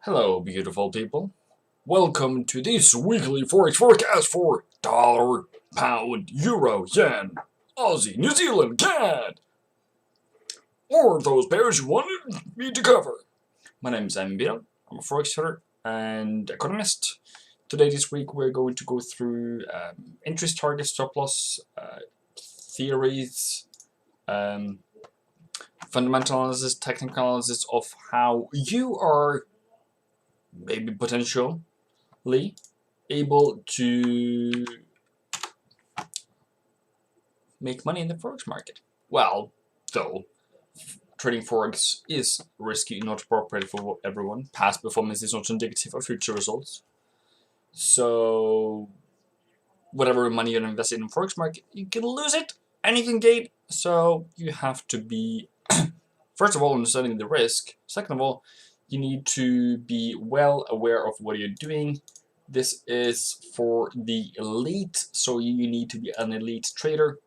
Hello, beautiful people. Welcome to this weekly Forex forecast for dollar, pound, euro, yen, Aussie, New Zealand, CAD, or those pairs you wanted me to cover. My name is MINDBLOWING. I'm a Forex trader and economist. Today, this week, we're going to go through interest target, stop loss, theories, fundamental analysis, technical analysis of how you are maybe potentially able to make money in the forex market. Well, though trading forex is risky, not appropriate for everyone. Past performance is not indicative of future results. So whatever money you invest in the forex market, you can lose it and you can gain. So you have to be first of all understanding the risk. Second of all, you need to be well aware of what you're doing. This is for the elite, so you need to be an elite trader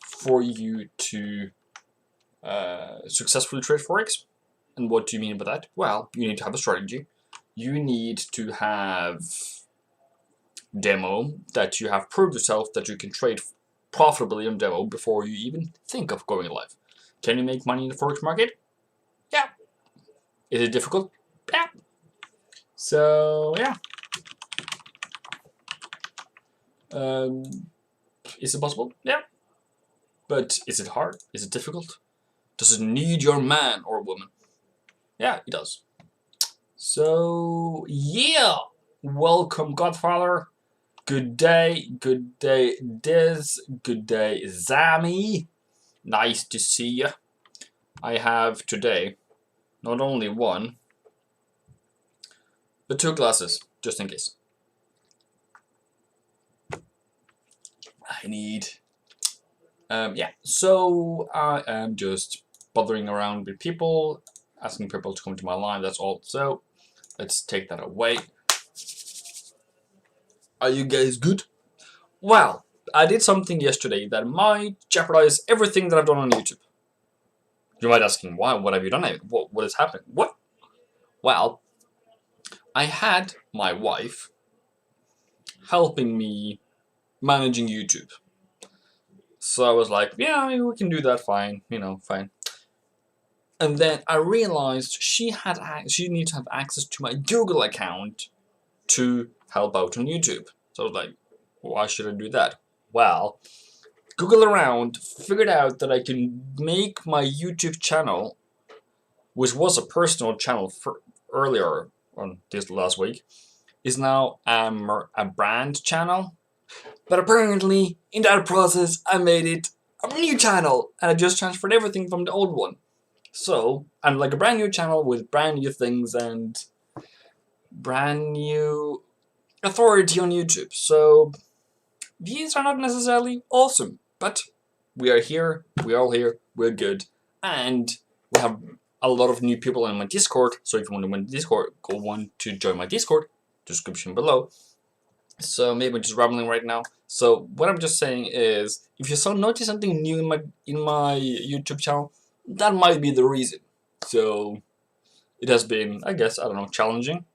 for you to successfully trade forex. And what do you mean by that? Well, you need to have a strategy. You need to have demo, that you have proved yourself that you can trade profitably on demo before you even think of going live. Can you make money in the forex market? Yeah. Is it difficult? Yeah. So yeah. Is it possible? Yeah. But is it hard? Is it difficult? Does it need your man or woman? Yeah, it does. So yeah. Welcome, Godfather. Good day, Diz. Good day, Zami. Nice to see you. I have today not only one, but two glasses, just in case. I need... yeah, so I am just bothering around with people, asking people to come to my live, that's all. So, let's take that away. Are you guys good? Well, I did something yesterday that might jeopardize everything that I've done on YouTube. You might be asking, why? What have you done? What has happened? What? Well, I had my wife helping me managing YouTube. So I was like, yeah, I mean, we can do that, fine, fine. And then I realized she needed to have access to my Google account to help out on YouTube. So I was like, why should I do that? Well, Google around, figured out that I can make my YouTube channel, which was a personal channel for earlier on this last week, is now a brand channel. But apparently, in that process, I made it a new channel, and I just transferred everything from the old one. So, I'm like a brand new channel with brand new things and brand new authority on YouTube. So, these are not necessarily awesome, but we are here, we're all here, we're good, and we have a lot of new people in my Discord. So if you want to join Discord, join my Discord, description below. So maybe I'm just rambling right now. So what I'm just saying is, if you notice something new in my YouTube channel, that might be the reason. So it has been, I guess, I don't know, challenging.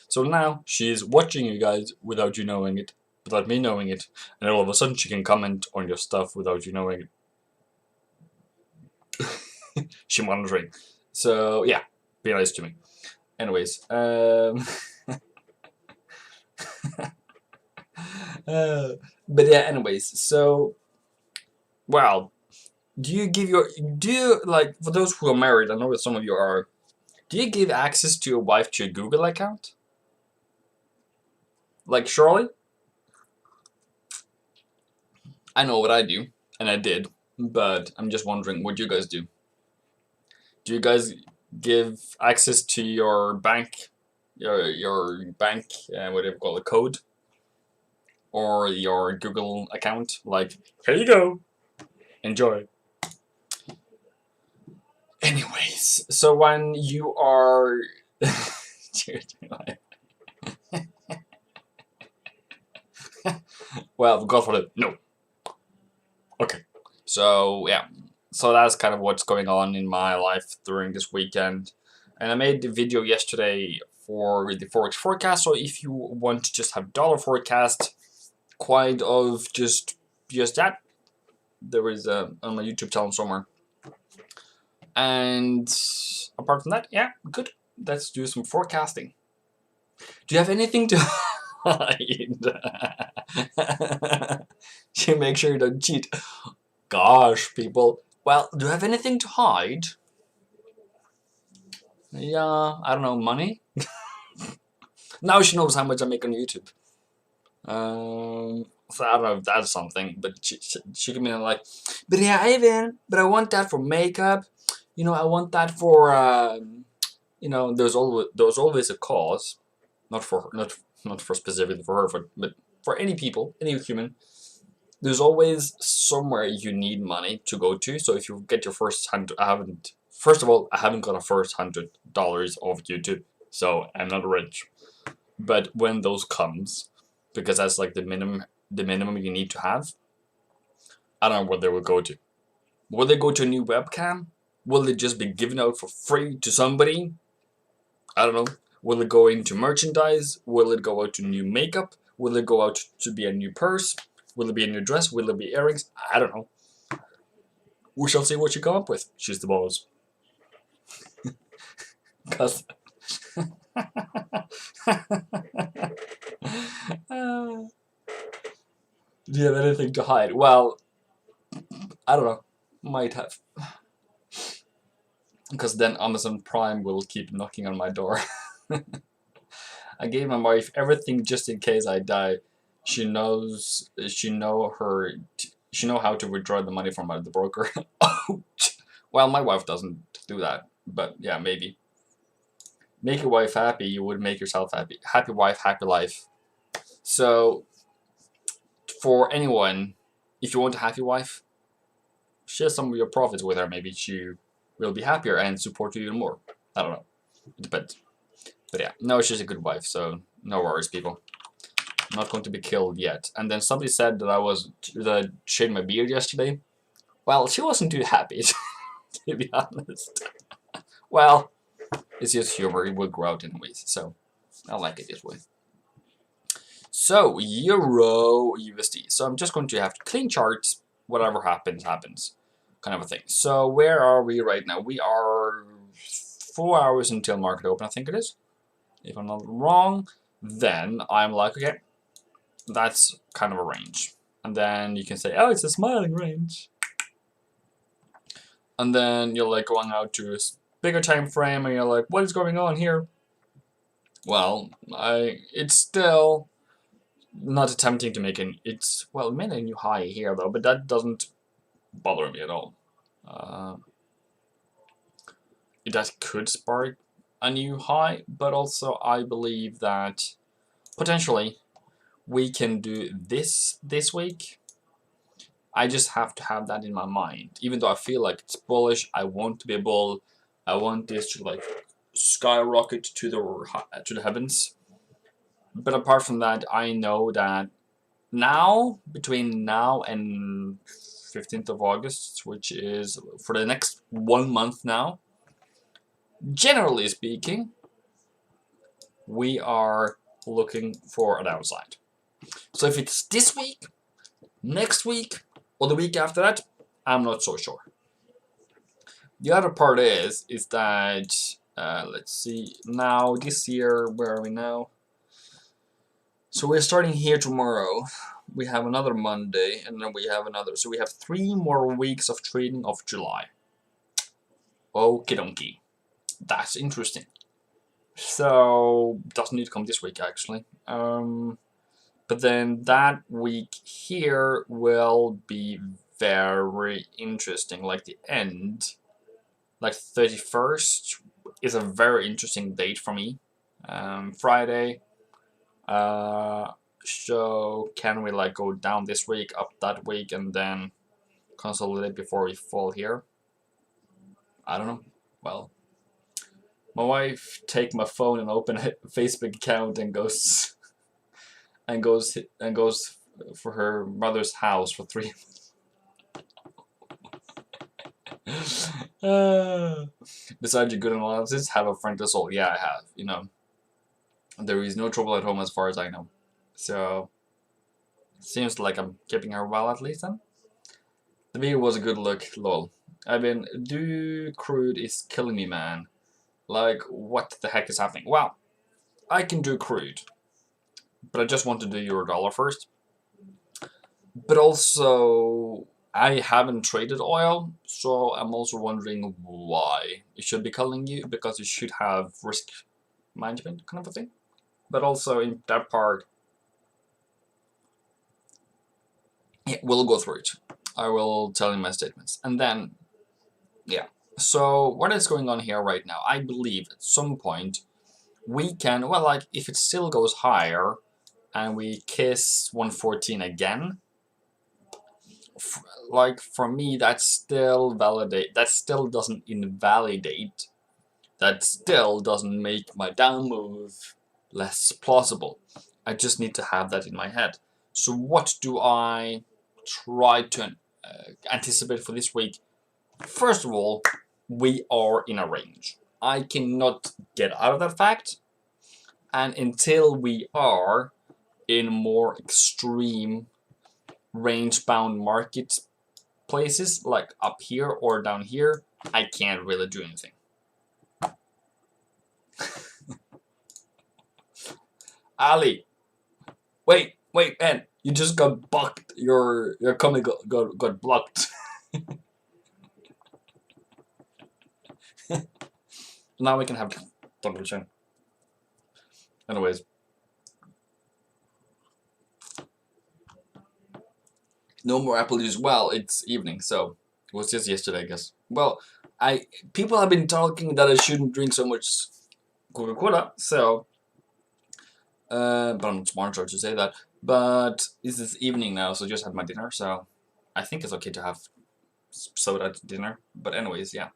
So now she's watching you guys without you knowing it, without me knowing it, and all of a sudden she can comment on your stuff without you knowing it. She's monitoring. So yeah, be nice to me. Anyways, but yeah, anyways, so, well, do you like, for those who are married, I know that some of you are, do you give access to your wife to your Google account? Like Shirley? I know what I do, and I did, but I'm just wondering what you guys do. Do you guys give access to your bank, your bank, what do you call it, code? Or your Google account, like, here you go, enjoy. Anyways, so when you are well, God forbid, no. Okay, so yeah, so that's kind of what's going on in my life during this weekend. And I made the video yesterday for the Forex forecast. So if you want to just have dollar forecast, quite of just that, there is on my YouTube channel somewhere. And apart from that, yeah, good. Let's do some forecasting. Do you have anything to hide? You make sure you don't cheat. Gosh, people. Well, do you have anything to hide? Yeah, I don't know, money? Now she knows how much I make on YouTube. So I don't know if that's something, but she can be like, but yeah, Ivan, but I want that for makeup. You know, I want that for, you know, there's always a cause, not for specifically for her, but for any people, any human. There's always somewhere you need money to go to. So if you get your first first of all, I haven't got a first $100 off YouTube, so I'm not rich. But when those comes, because that's like the minimum you need to have, I don't know what they will go to. Will they go to a new webcam? Will it just be given out for free to somebody? I don't know. Will it go into merchandise? Will it go out to new makeup? Will it go out to be a new purse? Will it be a new dress? Will it be earrings? I don't know. We shall see what you come up with. She's the boss. Cause do you have anything to hide? Well, I don't know. Might have. Because then Amazon Prime will keep knocking on my door. I gave my wife everything just in case I die. She know how to withdraw the money from the broker. Well, my wife doesn't do that, but yeah, maybe. Make your wife happy, you would make yourself happy. Happy wife, happy life. So, for anyone, if you want a happy wife, share some of your profits with her. Maybe she will be happier and support you even more. I don't know. It depends. But yeah, no, she's a good wife, so no worries, people. I'm not going to be killed yet. And then somebody said that I shaved my beard yesterday. Well, she wasn't too happy, to be honest. Well, it's just humor. It will grow out anyways, so I like it this way. So, Euro USD. So I'm just going to have to clean charts. Whatever happens, happens. Kind of a thing. So where are we right now? We are 4 hours until market open, I think it is. If I'm not wrong, then I'm like, okay, that's kind of a range. And then you can say, oh, it's a smiling range. And then you're like going out to a bigger time frame and you're like, what is going on here? Well, it's still not attempting to make well, it made a new high here though, but that doesn't bother me at all. That could spark a new high, but also I believe that potentially we can do this week. I just have to have that in my mind. Even though I feel like it's bullish, I want to be a bull. I want this to like skyrocket to the heavens. But apart from that, I know that now, between now and 15th of August, which is for the next 1 month now, generally speaking, we are looking for a downside. So if it's this week, next week, or the week after that, I'm not so sure. The other part is that, let's see, now this year, where are we now? So we're starting here tomorrow. We have another Monday, and then we have another. So we have 3 more weeks of trading of July. Okie dokie. That's interesting. So, doesn't need to come this week, actually. But then that week here will be very interesting. Like the end, like 31st is a very interesting date for me. Friday. So can we like go down this week, up that week, and then consolidate before we fall here? I don't know. Well, my wife take my phone and open a Facebook account and goes for her mother's house for 3. Besides your good analysis, have a friendly soul. Yeah, I have. You know, there is no trouble at home as far as I know. So, seems like I'm keeping her well at least then. The video was a good look, lol. I mean, do crude is killing me, man. Like, what the heck is happening? Well, I can do crude, but I just want to do euro dollar first. But also, I haven't traded oil, so I'm also wondering why. It should be calling you because you should have risk management kind of a thing. But also in that part, yeah, we'll go through it. I will tell you my statements. And then, yeah. So what is going on here right now? I believe at some point we can, well, like if it still goes higher and we kiss 114 again, like for me that still doesn't invalidate, that still doesn't make my down move less plausible. I just need to have that in my head. So what do I try to anticipate for this week? First of all, we are in a range. I cannot get out of that fact, and until we are in more extreme range-bound market places, like up here or down here, I can't really do anything. Ali, wait, man, you just got bucked. Your comment got blocked. Now we can have double chin. Anyways. No more apple juice. Well, it's evening, so it was just yesterday, I guess. Well, people have been talking that I shouldn't drink so much Coca-Cola, so but I'm not smart enough to say that. But this is evening now, so just had my dinner, so I think it's okay to have soda at dinner. But anyways, yeah.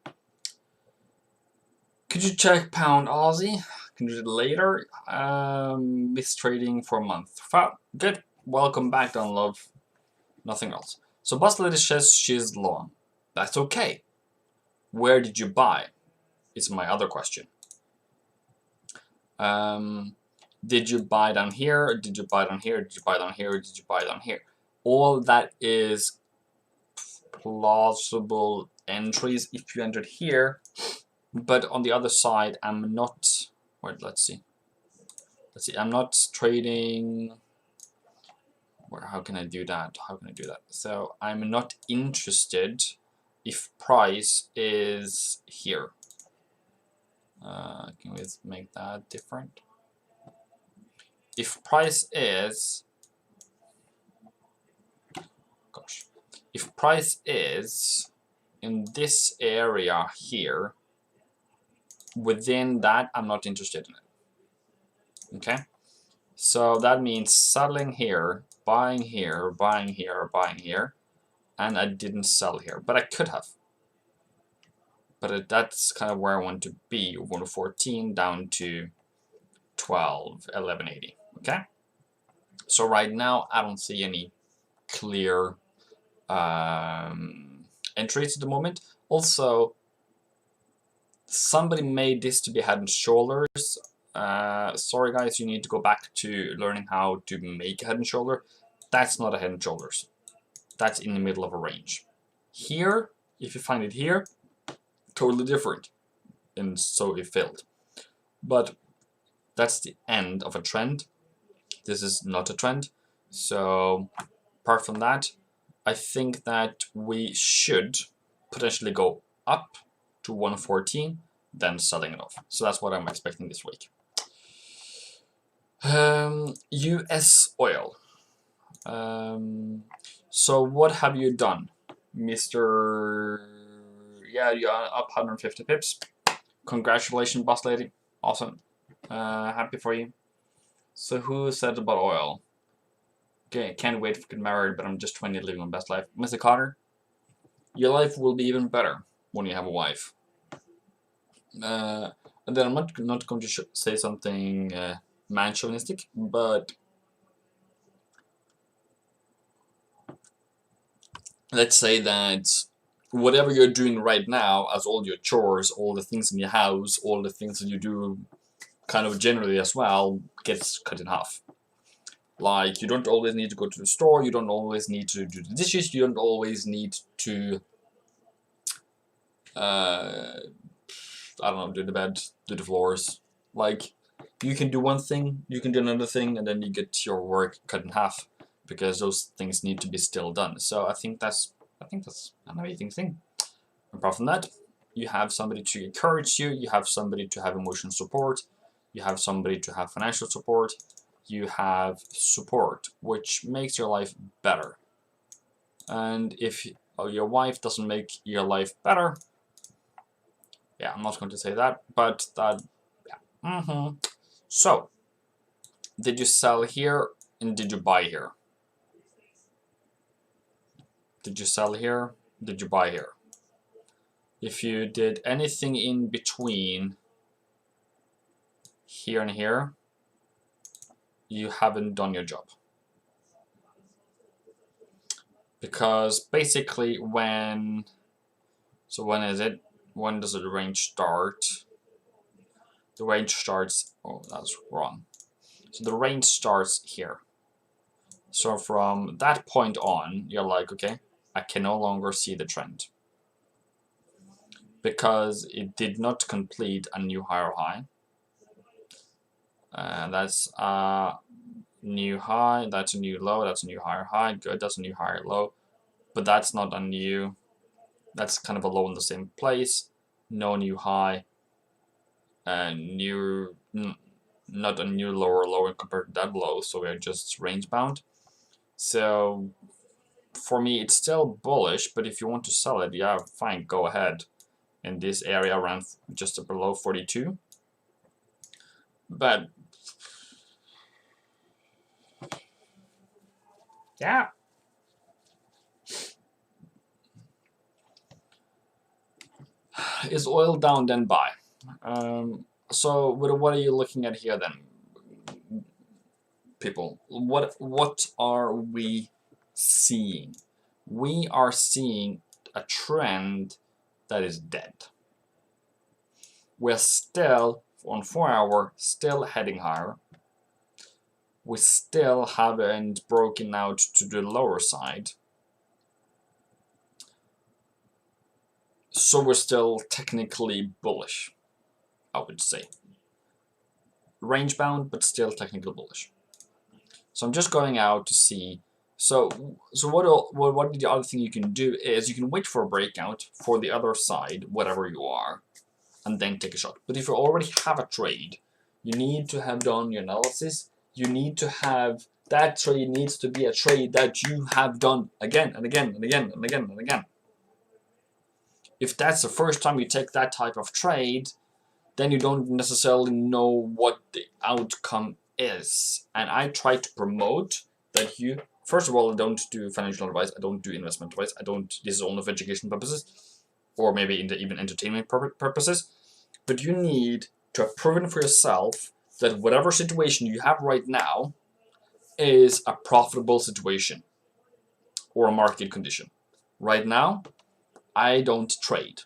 Could you check pound Aussie? Can do it later. Missed trading for a month. Good. Welcome back, Don Love. Nothing else. So Boss Lady says she's long. That's okay. Where did you buy? Is my other question. Did you buy down here? Did you buy down here? Did you buy down here? Did you buy down here? All that is plausible entries if you entered here. But on the other side, I'm not. Wait, let's see. I'm not trading. How can I do that? How can I do that? So I'm not interested if price is here. Can we make that different? If price is, gosh, if price is in this area here, within that, I'm not interested in it. Okay? So that means selling here, buying here, buying here, buying here, and I didn't sell here, but I could have. But that's kind of where I want to be, 114 down to 12, 1180. Okay? So right now, I don't see any clear entries at the moment. Also, somebody made this to be head and shoulders. Sorry guys, you need to go back to learning how to make a head and shoulder. That's not a head and shoulders. That's in the middle of a range. Here, if you find it here, totally different. And so it failed. But that's the end of a trend. This is not a trend. So apart from that, I think that we should potentially go up to 114, then selling it off. So that's what I'm expecting this week. US oil. So what have you done, Mr. Yeah, you're up 150 pips. Congratulations, boss lady. Awesome. Happy for you. So who said about oil? Okay, can't wait to get married, but I'm just 20 living my best life. Mr. Carter, your life will be even better when you have a wife. And then I'm not going to say something man-chauvinistic, but let's say that whatever you're doing right now, as all your chores, all the things in your house, all the things that you do kind of generally as well, gets cut in half. Like, you don't always need to go to the store, you don't always need to do the dishes, you don't always need to, I don't know, do the bed, do the floors. Like, you can do one thing, you can do another thing, and then you get your work cut in half, because those things need to be still done. So I think that's an amazing thing. Apart from that, you have somebody to encourage you, you have somebody to have emotional support, you have somebody to have financial support, you have support, which makes your life better. And if your wife doesn't make your life better, yeah, I'm not going to say that, but that, yeah. So, did you sell here and did you buy here? Did you sell here? Did you buy here? If you did anything in between here and here, you haven't done your job. Because basically when is it? When does the range start? The range starts, oh, that's wrong. So the range starts here. So from that point on, you're like, okay, I can no longer see the trend. Because it did not complete a new higher high. That's a new high, that's a new low, that's a new higher high, good, that's a new higher low. But that's not a new, that's kind of a low in the same place, no new high, and not a new lower low compared to that low, so we're just range bound. So for me, it's still bullish, but if you want to sell it, yeah, fine, go ahead. In this area around just below 42. But yeah. Is oil down, then buy. So what are you looking at here then, people? What are we seeing? We are seeing a trend that is dead. We're still on 4 hour, still heading higher. We still haven't broken out to the lower side. So we're still technically bullish, I would say. Range bound, but still technically bullish. So I'm just going out to see. So what the other thing you can do is you can wait for a breakout for the other side, whatever you are, and then take a shot. But if you already have a trade, you need to have done your analysis. You need to have, that trade needs to be a trade that you have done again and again and again and again and again. If that's the first time you take that type of trade, then you don't necessarily know what the outcome is. And I try to promote that you, first of all, I don't do financial advice, I don't do investment advice, this is only for education purposes, or maybe even entertainment purposes. But you need to have proven for yourself that whatever situation you have right now is a profitable situation or a market condition. Right now, I don't trade.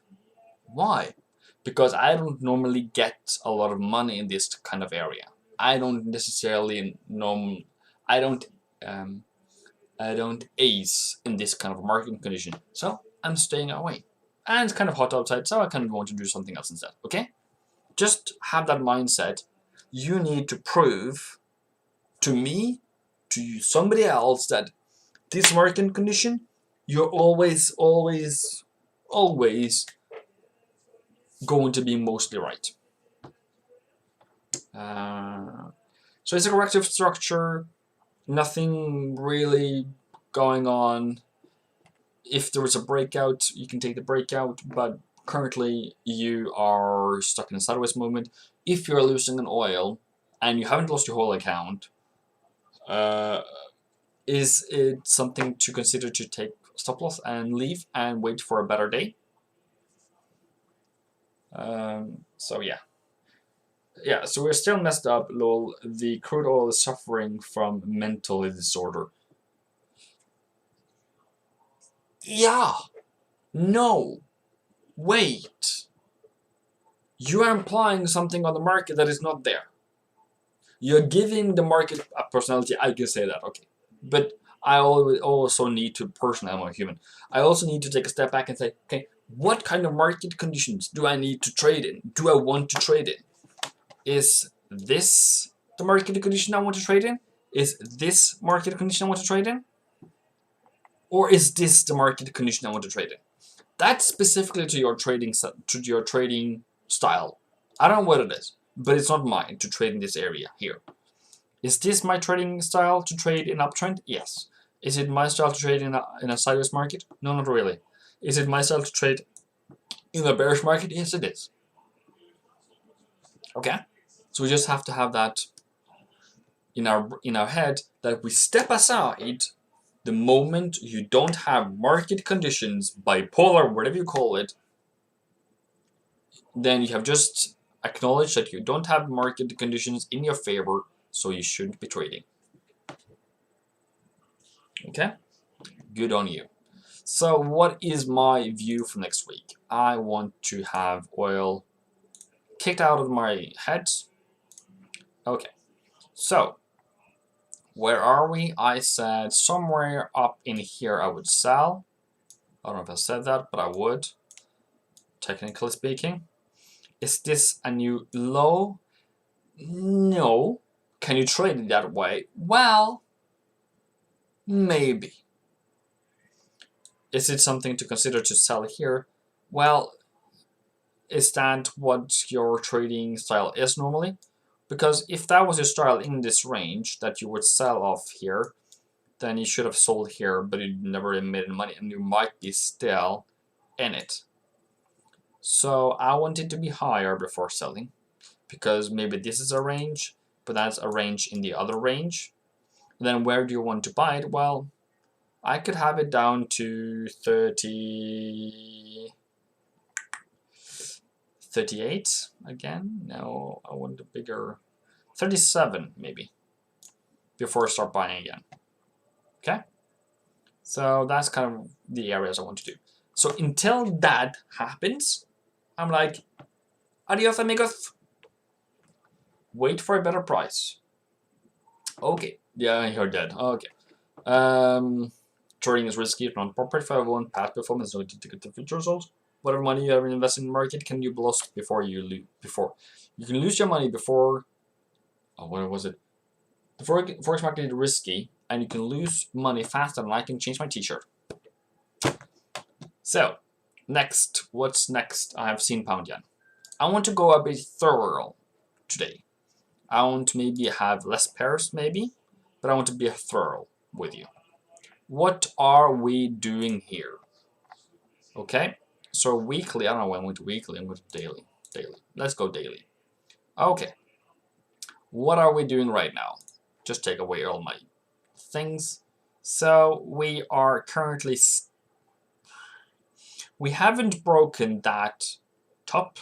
Why? Because I don't normally get a lot of money in this kind of area. I don't necessarily know. I don't ace in this kind of market condition. So I'm staying away. And it's kind of hot outside, so I kind of want to do something else instead. Okay? Just have that mindset. You need to prove to me, to somebody else, that this market condition, you're always going to be mostly right. So it's a corrective structure, nothing really going on. If there is a breakout, you can take the breakout, but currently you are stuck in a sideways movement. If you're losing an oil and you haven't lost your whole account, is it something to consider to take stop loss and leave and wait for a better day? So yeah, so we're still messed up, lol. The crude oil is suffering from mental disorder. Yeah, No, wait. You are implying something on the market that is not there. You're giving the market a personality. I can say that, okay. But I also need to, personally, I'm a human, I also need to take a step back and say, okay, what kind of market conditions do I need to trade in? Do I want to trade in? Is this the market condition I want to trade in? Is this market condition I want to trade in? Or is this the market condition I want to trade in? That's specifically to your trading style. I don't know what it is, but it's not mine to trade in this area here. Is this my trading style to trade in uptrend? Yes. Is it my style to trade in a sideways market? No, not really. Is it my style to trade in a bearish market? Yes, it is. Okay? So we just have to have that in our head, that we step aside the moment you don't have market conditions, bipolar, whatever you call it, then you have just acknowledged that you don't have market conditions in your favor, so you shouldn't be trading. Okay? Good on you. So what is my view for next week? I want to have oil kicked out of my head. Okay. So where are we? I said somewhere up in here I would sell. I don't know if I said that, but I would, technically speaking. Is this a new low? No. Can you trade it that way? Well, maybe. Is it something to consider to sell here? Well, is that what your trading style is normally? Because if that was your style in this range, that you would sell off here, then you should have sold here, but you never made any money, and you might be still in it. So I want it to be higher before selling, because maybe this is a range, but that's a range in the other range. And then where do you want to buy it? Well, I could have it down to 38 again. No, I want a bigger 37 maybe before I start buying again. Okay, so that's kind of the areas I want to do. So until that happens, I'm like, adios amigos. Wait for a better price. Okay, yeah, you're dead. Okay. Trading is risky, non-profit. If I want past performance, no need to get the future results. Whatever money you ever invest in the market can you lost before you lose. You can lose your money before. Oh, what was it? The forex market is risky, and you can lose money faster than I can change my T-shirt. So, next, what's next? I have seen pound yen. I want to go a bit thorough today. I want to maybe have less pairs, maybe, but I want to be thorough with you. What are we doing here? Okay, so weekly, I don't know when I went to weekly, I'm going to daily. Let's go daily. Okay, what are we doing right now? Just take away all my things. So we are currently, we haven't broken that top.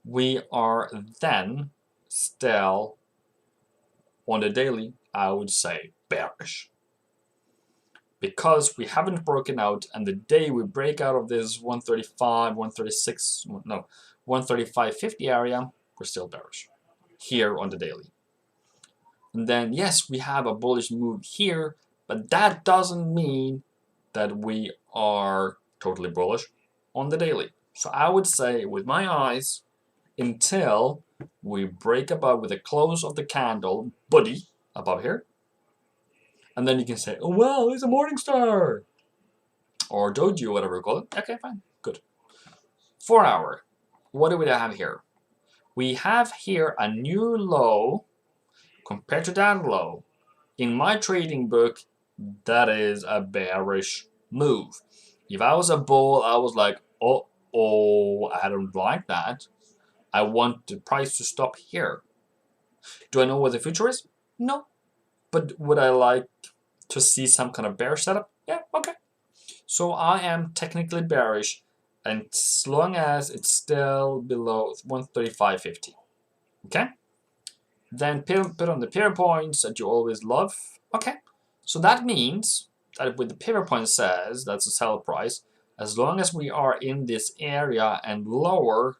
We are then still on the daily, I would say bearish, because we haven't broken out, and the day we break out of this 135, 136, no, 135.50 area, we're still bearish here on the daily. And then yes, we have a bullish move here, but that doesn't mean that we are totally bullish on the daily. So I would say with my eyes, until we break above with the close of the candle body above here, and then you can say, oh well, it's a morning star, or doji, whatever you call it. Okay, fine, good. 4 hour, what do we have here? We have here a new low compared to that low. In my trading book, that is a bearish move. If I was a bull, I was like, oh, I don't like that. I want the price to stop here. Do I know what the future is? No. But would I like to see some kind of bearish setup? Yeah, okay. So I am technically bearish, and as long as it's still below 135.50. Okay? Then put on the pivot points that you always love. Okay. So that means that with the pivot point says that's a sell price, As long as we are in this area and lower,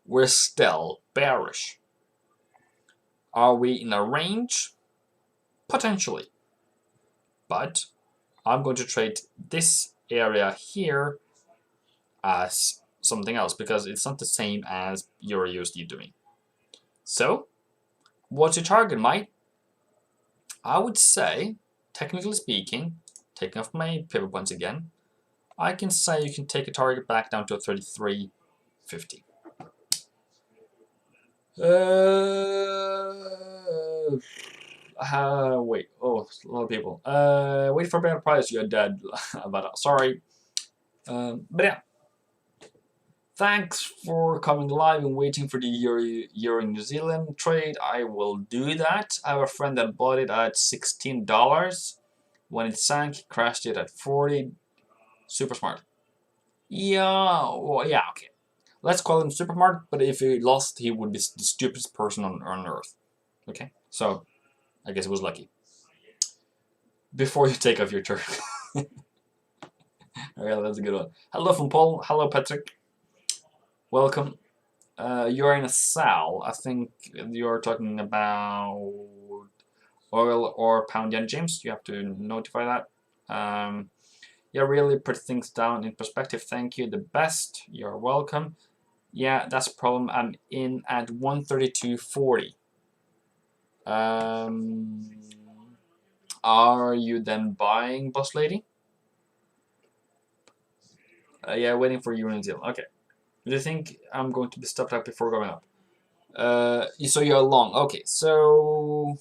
we're still bearish. Are we in a range? Potentially. But I'm going to trade this area here as something else because it's not the same as Euro USD doing. So, what's your target, mate? I would say, technically speaking, taking off my pivot points again, I can say you can take a target back down to a 33.50. Wait. Oh, a lot of people. Wait for a better price. You're dead. But sorry. But yeah. Thanks for coming live and waiting for the Euro New Zealand trade. I will do that. I have a friend that bought it at $16. When it sank, he crashed it at 40. Super smart. Yeah. Well, yeah. Okay. Let's call him super smart. But if he lost, he would be the stupidest person on earth. Okay. So I guess it was lucky. Before you take off your turn. Okay, that's a good one. Hello from Paul. Hello, Patrick. Welcome. You're in a sell. I think you're talking about oil or pound yen, James. You have to notify that. Yeah, really put things down in perspective. Thank you. The best. You're welcome. Yeah, that's a problem. I'm in at 132.40. Are you then buying, boss lady? Yeah, waiting for you in New Okay. Do you think I'm going to be stopped up before going up? So you're long. Okay, so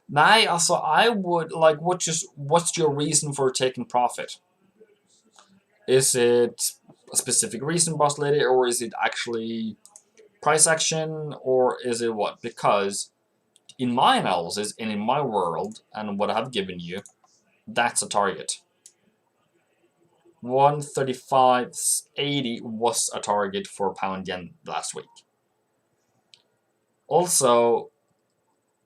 now also I would like what's your reason for taking profit? Is it a specific reason, boss lady, or is it actually price action, or is it what? Because in my analysis and in my world and what I've given you, that's a target. 135.80 was a target for pound yen last week. Also,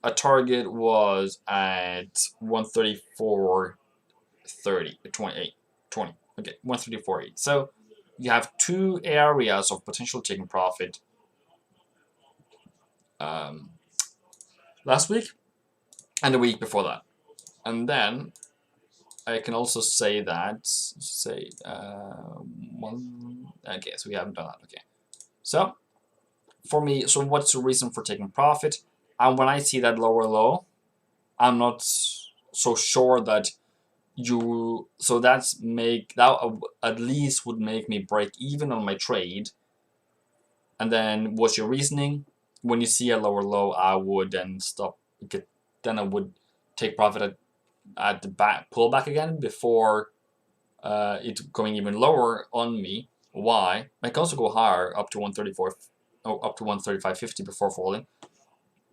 a target was at 134.30, 28, 20. Okay, 134.8. So you have two areas of potential taking profit last week and the week before that. And then I can also say that, okay, so we haven't done that, okay. So, for me, so what's the reason for taking profit? And when I see that lower low, I'm not so sure that that at least would make me break even on my trade. And then what's your reasoning? When you see a lower low, I would then stop. Then I would take profit at the back pullback again before it going even lower on me. Why? I can also go higher up to 134, up to 135.50 before falling.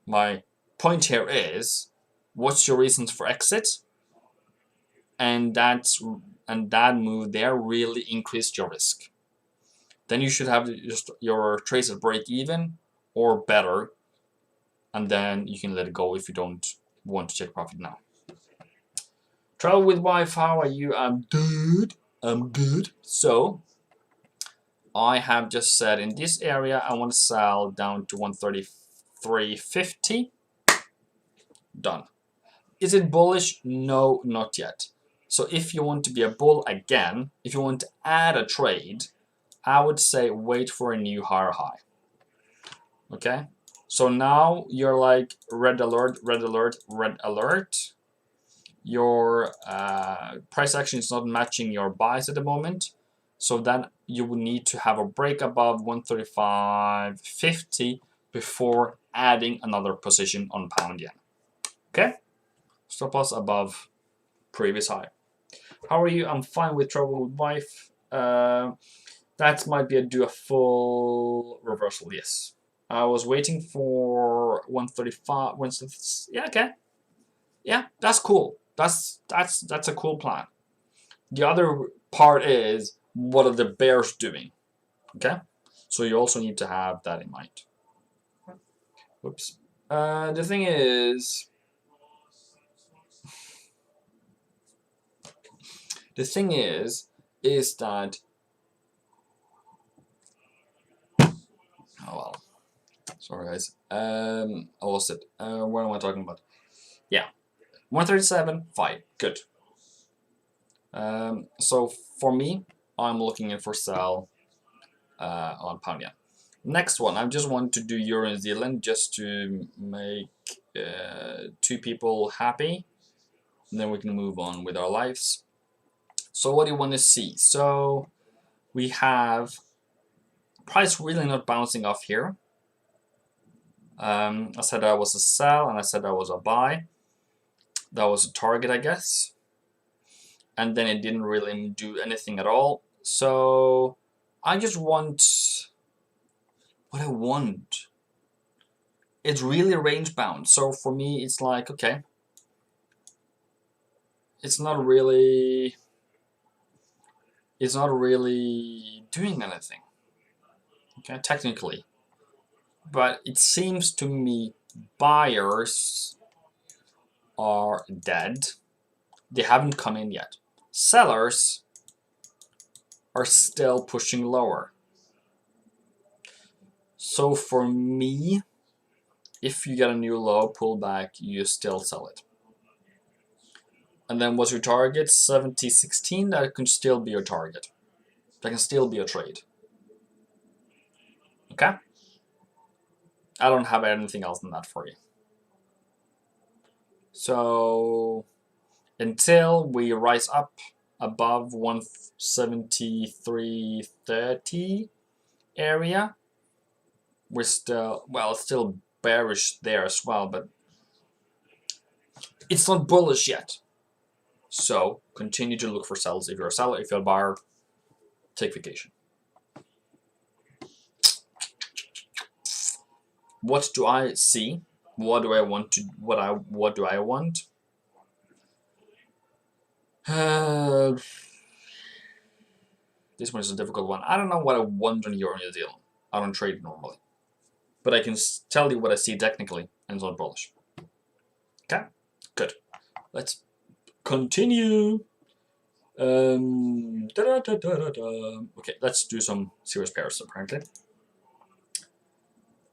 My point here is, what's your reasons for exit? And that move there really increased your risk. Then you should have just your trades at break even or better, and then you can let it go if you don't want to take profit now. Travel with wife, how are you? I'm good. I'm good. So I have just said in this area I want to sell down to 133.50. Done. Is it bullish? No, not yet. So if you want to be a bull again, if you want to add a trade, I would say wait for a new higher high. Okay? So now you're like red alert, red alert, red alert. Your price action is not matching your buys at the moment. So then you would need to have a break above 135.50 before adding another position on pound yen. Okay? Stop loss above previous high. How are you? I'm fine with trouble with wife. That might be do a full reversal. Yes. I was waiting for 135. Yeah, okay. Yeah, that's cool. That's a cool plan. The other part is, what are the bears doing? Okay, so you also need to have that in mind. Whoops. The thing is, is that, oh well, sorry guys, I lost it. What am I talking about? Yeah, 137.5, good. So for me, I'm looking in for sell on pound yen. Next one, I just want to do Euro New Zealand just to make two people happy, and then we can move on with our lives. So what do you want to see? So we have price really not bouncing off here. I said that was a sell, and I said that was a buy. That was a target, I guess. And then it didn't really do anything at all. So I just want what I want. It's really range bound. So for me, it's like, okay, it's not really doing anything. Okay, technically. But it seems to me buyers are dead. They haven't come in yet. Sellers are still pushing lower. So for me, if you get a new low pullback, you still sell it. And then what's your target? 70.16. That can still be your target. That can still be a trade. Okay? I don't have anything else than that for you. So until we rise up above 173.30 area, we're still, well, it's still bearish there as well, but it's not bullish yet. So continue to look for sells. If you're a seller, if you're a buyer, take vacation. What do I see? What do I want to? What do I want? This one is a difficult one. I don't know what I want on Euro New Zealand. I don't trade normally, but I can tell you what I see technically, and it's not bullish. Okay, good. Let's continue. Okay, let's do some serious pairs apparently.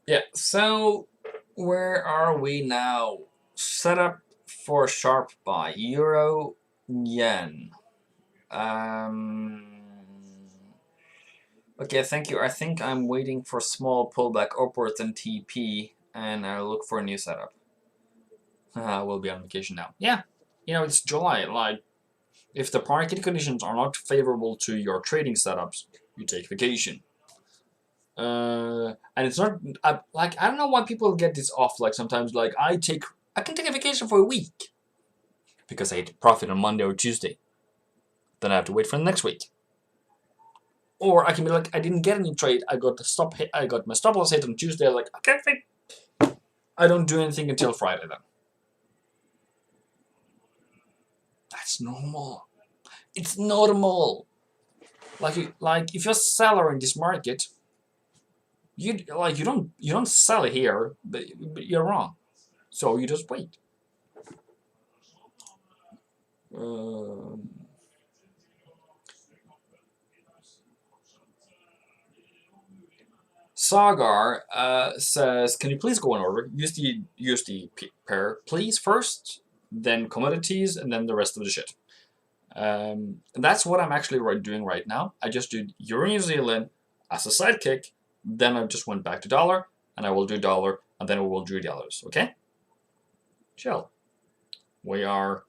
Yeah, so where are we now? Set up for sharp buy. Euro yen. Okay, thank you. I think I'm waiting for small pullback upwards and TP, and I'll look for a new setup. We'll be on vacation now. Yeah, you know, it's July. Like, if the market conditions are not favorable to your trading setups, you take vacation. And it's not like, I don't know why people get this off. Like sometimes, like I can take a vacation for a week because I had profit on Monday or Tuesday. Then I have to wait for the next week. Or I can be like, I didn't get any trade. I got the stop hit. I got my stop loss hit on Tuesday. I'm like, okay, fine. I don't do anything until Friday then. That's normal. It's normal. Like if you're a seller in this market, you don't sell it here, but you're wrong. So you just wait. Sagar says, can you please go in order? USD pair, please, first, then commodities, and then the rest of the shit. And that's what I'm actually doing right now. I just did Euro New Zealand as a sidekick, then I just went back to dollar, and I will do dollar, and then we will do the others, okay? Chill. We are...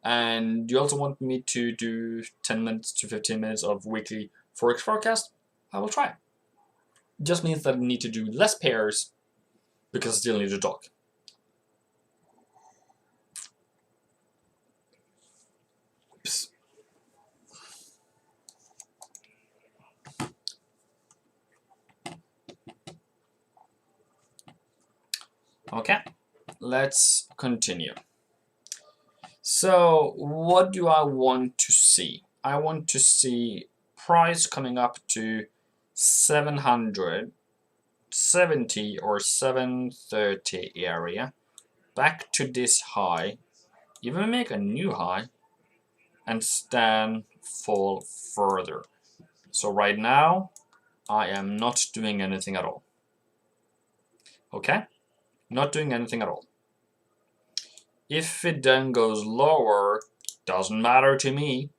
And you also want me to do 10 minutes to 15 minutes of weekly Forex Forecast? I will try. Just means that I need to do less pairs because I still need to talk. Oops. Okay, let's continue. So what do I want to see? I want to see price coming up to 770 or 730 area, back to this high, even make a new high, and stand fall further. So right now, I am not doing anything at all. Okay? Not doing anything at all. If it then goes lower, doesn't matter to me.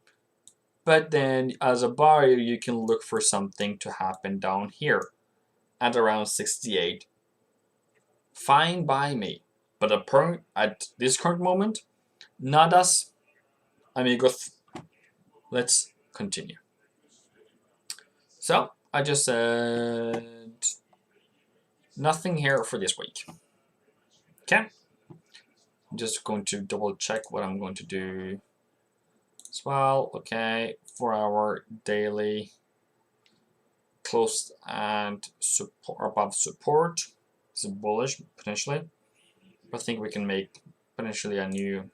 But then as a buyer, you can look for something to happen down here at around 68. Fine by me. But at this current moment, nadas, amigos. Let's continue. So I just said nothing here for this week. Okay. I'm just going to double check what I'm going to do as well. Okay, 4-hour daily close and support above support. It's bullish potentially. I think we can make potentially a new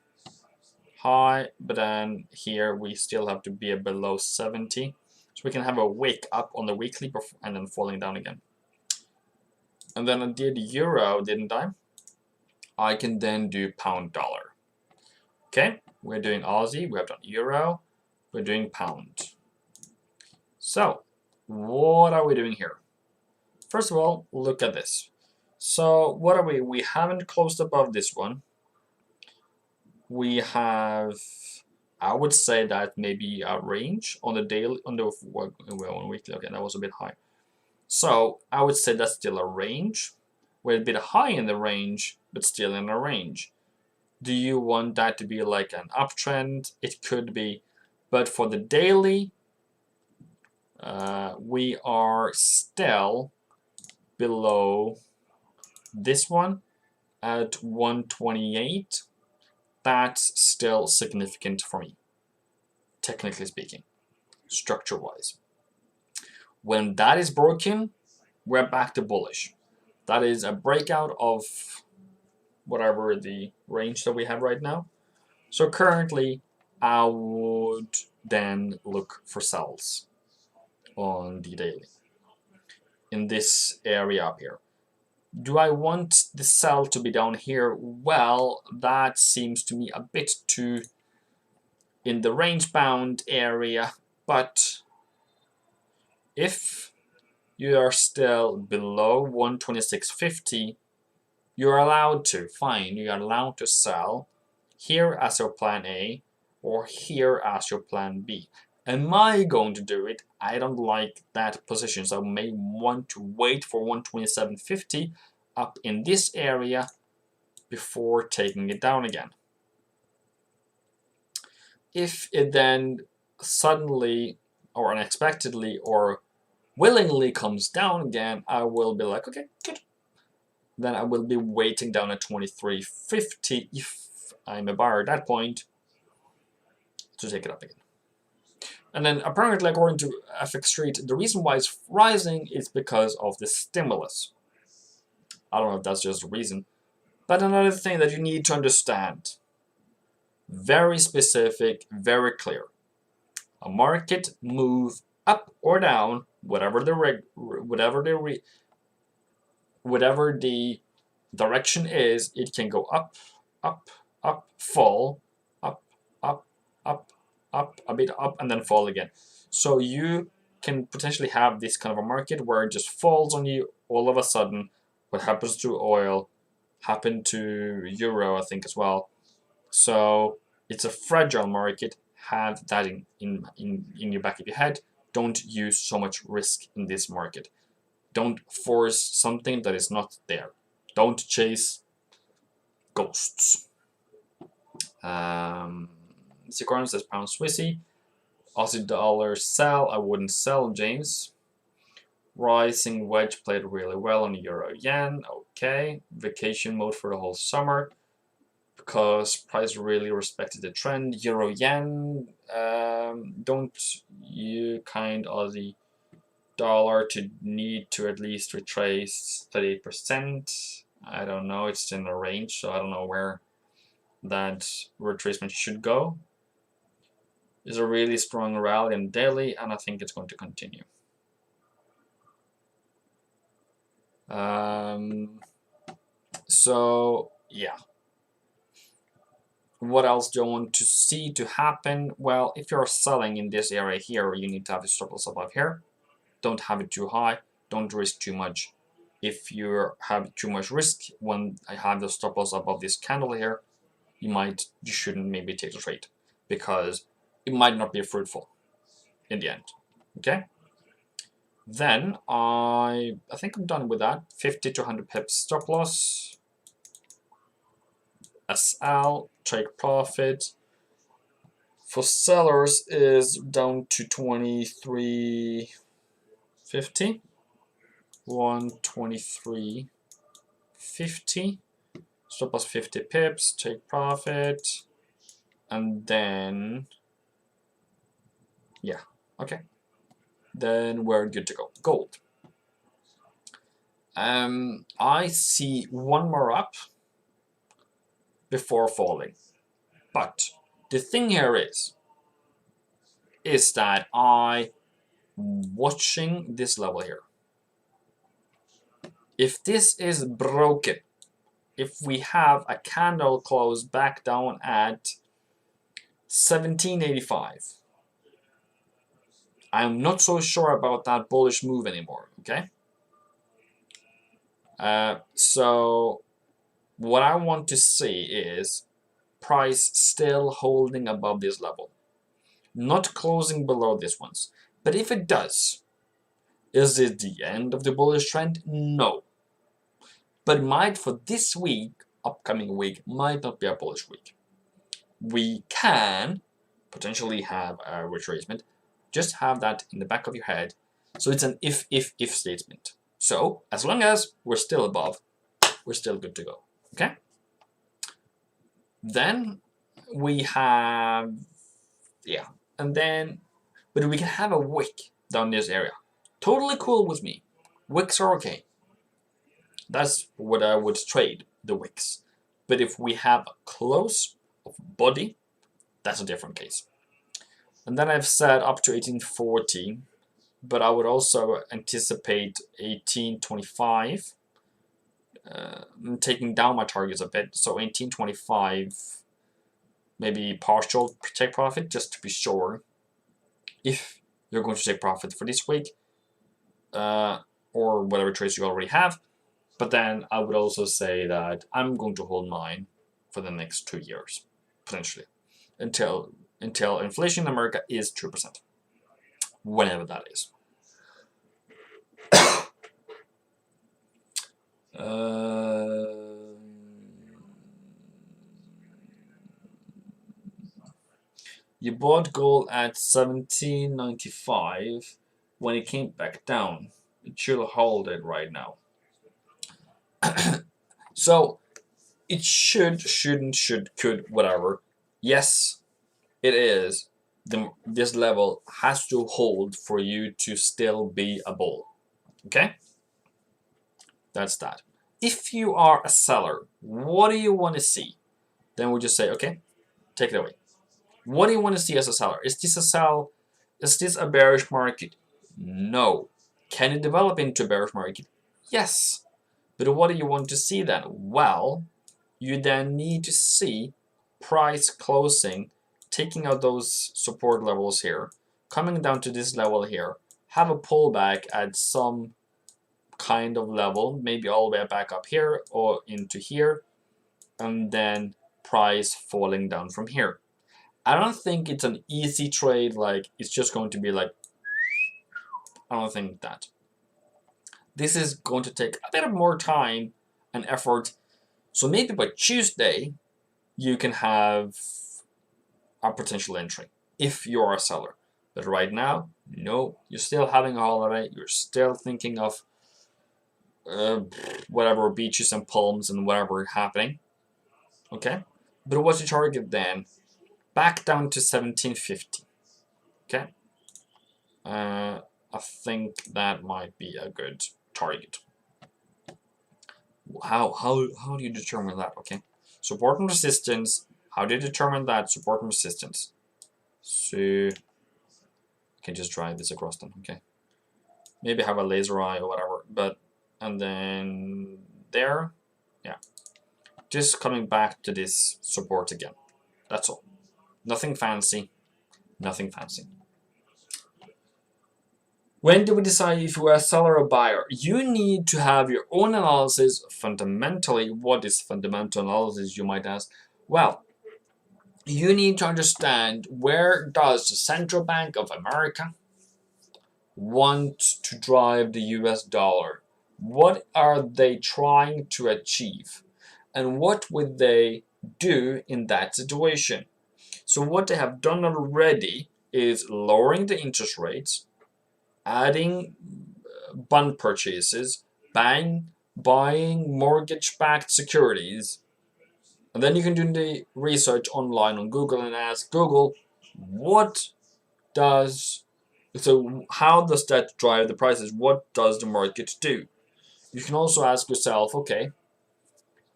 high, but then here we still have to be below 70. So we can have a wake up on the weekly and then falling down again. And then I did euro, didn't I? I can then do pound dollar. Okay, we're doing Aussie, we have done euro, we're doing pound. So, what are we doing here? First of all, look at this. So, what are we? We haven't closed above this one. We have, I would say that maybe a range on the daily, on weekly. Okay, that was a bit high. So, I would say that's still a range. We're a bit high in the range, but still in a range. Do you want that to be like an uptrend? It could be, but for the daily, we are still below this one at 128. That's still significant for me, technically speaking, structure-wise. When that is broken, we're back to bullish. That is a breakout of whatever the range that we have right now. So currently, I would then look for sells on the daily in this area up here. Do I want the sell to be down here? Well, that seems to me a bit too in the range bound area, but if you are still below 126.50, you're allowed to, fine, you're allowed to sell here as your plan A or here as your plan B. Am I going to do it? I don't like that position, so I may want to wait for 127.50 up in this area before taking it down again. If it then suddenly or unexpectedly or willingly comes down again, I will be like, okay, good. Then I will be waiting down at 23.50 if I'm a buyer at that point to take it up again. And then apparently, according to FX Street, the reason why it's rising is because of the stimulus. I don't know if that's just a reason. But another thing that you need to understand, very specific, very clear. A market move up or down, whatever the direction is, it can go up, up, up, fall, up, up, up, up, a bit up, and then fall again. So you can potentially have this kind of a market where it just falls on you all of a sudden. What happens to oil happened to euro, I think, as well. So it's a fragile market. Have that in your back of your head. Don't use so much risk in this market. Don't force something that is not there. Don't chase ghosts. Sikorn says pound Swissy. Aussie dollar sell. I wouldn't sell, James. Rising wedge played really well on euro yen. Okay. Vacation mode for the whole summer because price really respected the trend. Euro yen. Don't you kind Aussie dollar to need to at least retrace 38%. I don't know. It's in a range, so I don't know where that retracement should go. There's a really strong rally in daily, and I think it's going to continue. So yeah, What else do I want to see to happen? Well, if you're selling in this area here, you need to have a stop loss above here. Don't have it too high. Don't risk too much. If you have too much risk when I have the stop loss above this candle here, you shouldn't maybe take the trade because it might not be fruitful in the end. Okay. Then I think I'm done with that. 50 to 100 pips stop loss. SL, take profit. For sellers is down to 23.50. 123.50. Stop loss 50 pips, take profit. And then, yeah, okay. Then we're good to go. Gold. I see one more up before falling. But the thing here is that I watching this level here. If this is broken, if we have a candle close back down at 1785, I'm not so sure about that bullish move anymore, okay? So what I want to see is price still holding above this level, not closing below this ones. But if it does, is it the end of the bullish trend? No. But might for this week, upcoming week, might not be a bullish week. We can potentially have a retracement. Just have that in the back of your head. So it's an if statement. So as long as we're still above, we're still good to go. Okay? Then we have, yeah, and then, but we can have a wick down this area. Totally cool with me. Wicks are okay. That's what I would trade, the wicks. But if we have a close of body, that's a different case. And then I've said up to 1840, but I would also anticipate 1825. I'm taking down my targets a bit, so 1825, maybe partial take profit just to be sure. If you're going to take profit for this week, or whatever trades you already have, but then I would also say that I'm going to hold mine for the next 2 years, potentially, until inflation in America is 2%, whenever that is. You bought gold at 17.95 when it came back down. It should hold it right now. So it should, shouldn't, should, could, whatever. Yes, it is. This level has to hold for you to still be a bull. Okay? That's that. If you are a seller, what do you want to see? Then we just say, okay, take it away. What do you want to see as a seller? Is this a sell? Is this a bearish market? No. Can it develop into a bearish market? Yes. But what do you want to see then? Well, you then need to see price closing, taking out those support levels here, coming down to this level here, have a pullback at some kind of level, maybe all the way back up here or into here, and then price falling down from here. I don't think it's an easy trade, like it's just going to be like, I don't think that. This is going to take a bit of more time and effort. So maybe by Tuesday, you can have a potential entry if you're a seller. But right now, no, you're still having a holiday. You're still thinking of whatever beaches and palms and whatever happening. Okay? But what's your target then? Back down to 1750. Okay? I think that might be a good target. How do you determine that? Okay, support and resistance. How do you determine that support and resistance? So you can just drive this across them. Okay, maybe have a laser eye or whatever. But and then there, yeah, just coming back to this support again. That's all. Nothing fancy. Nothing fancy. When do we decide if we are a seller or buyer? You need to have your own analysis. Fundamentally, what is fundamental analysis, you might ask? Well, you need to understand, where does the Central Bank of America want to drive the US dollar? What are they trying to achieve? And what would they do in that situation? So what they have done already is lowering the interest rates, adding bond purchases, buying mortgage-backed securities. And then you can do the research online on Google and ask Google, how does that drive the prices? What does the market do? You can also ask yourself, okay,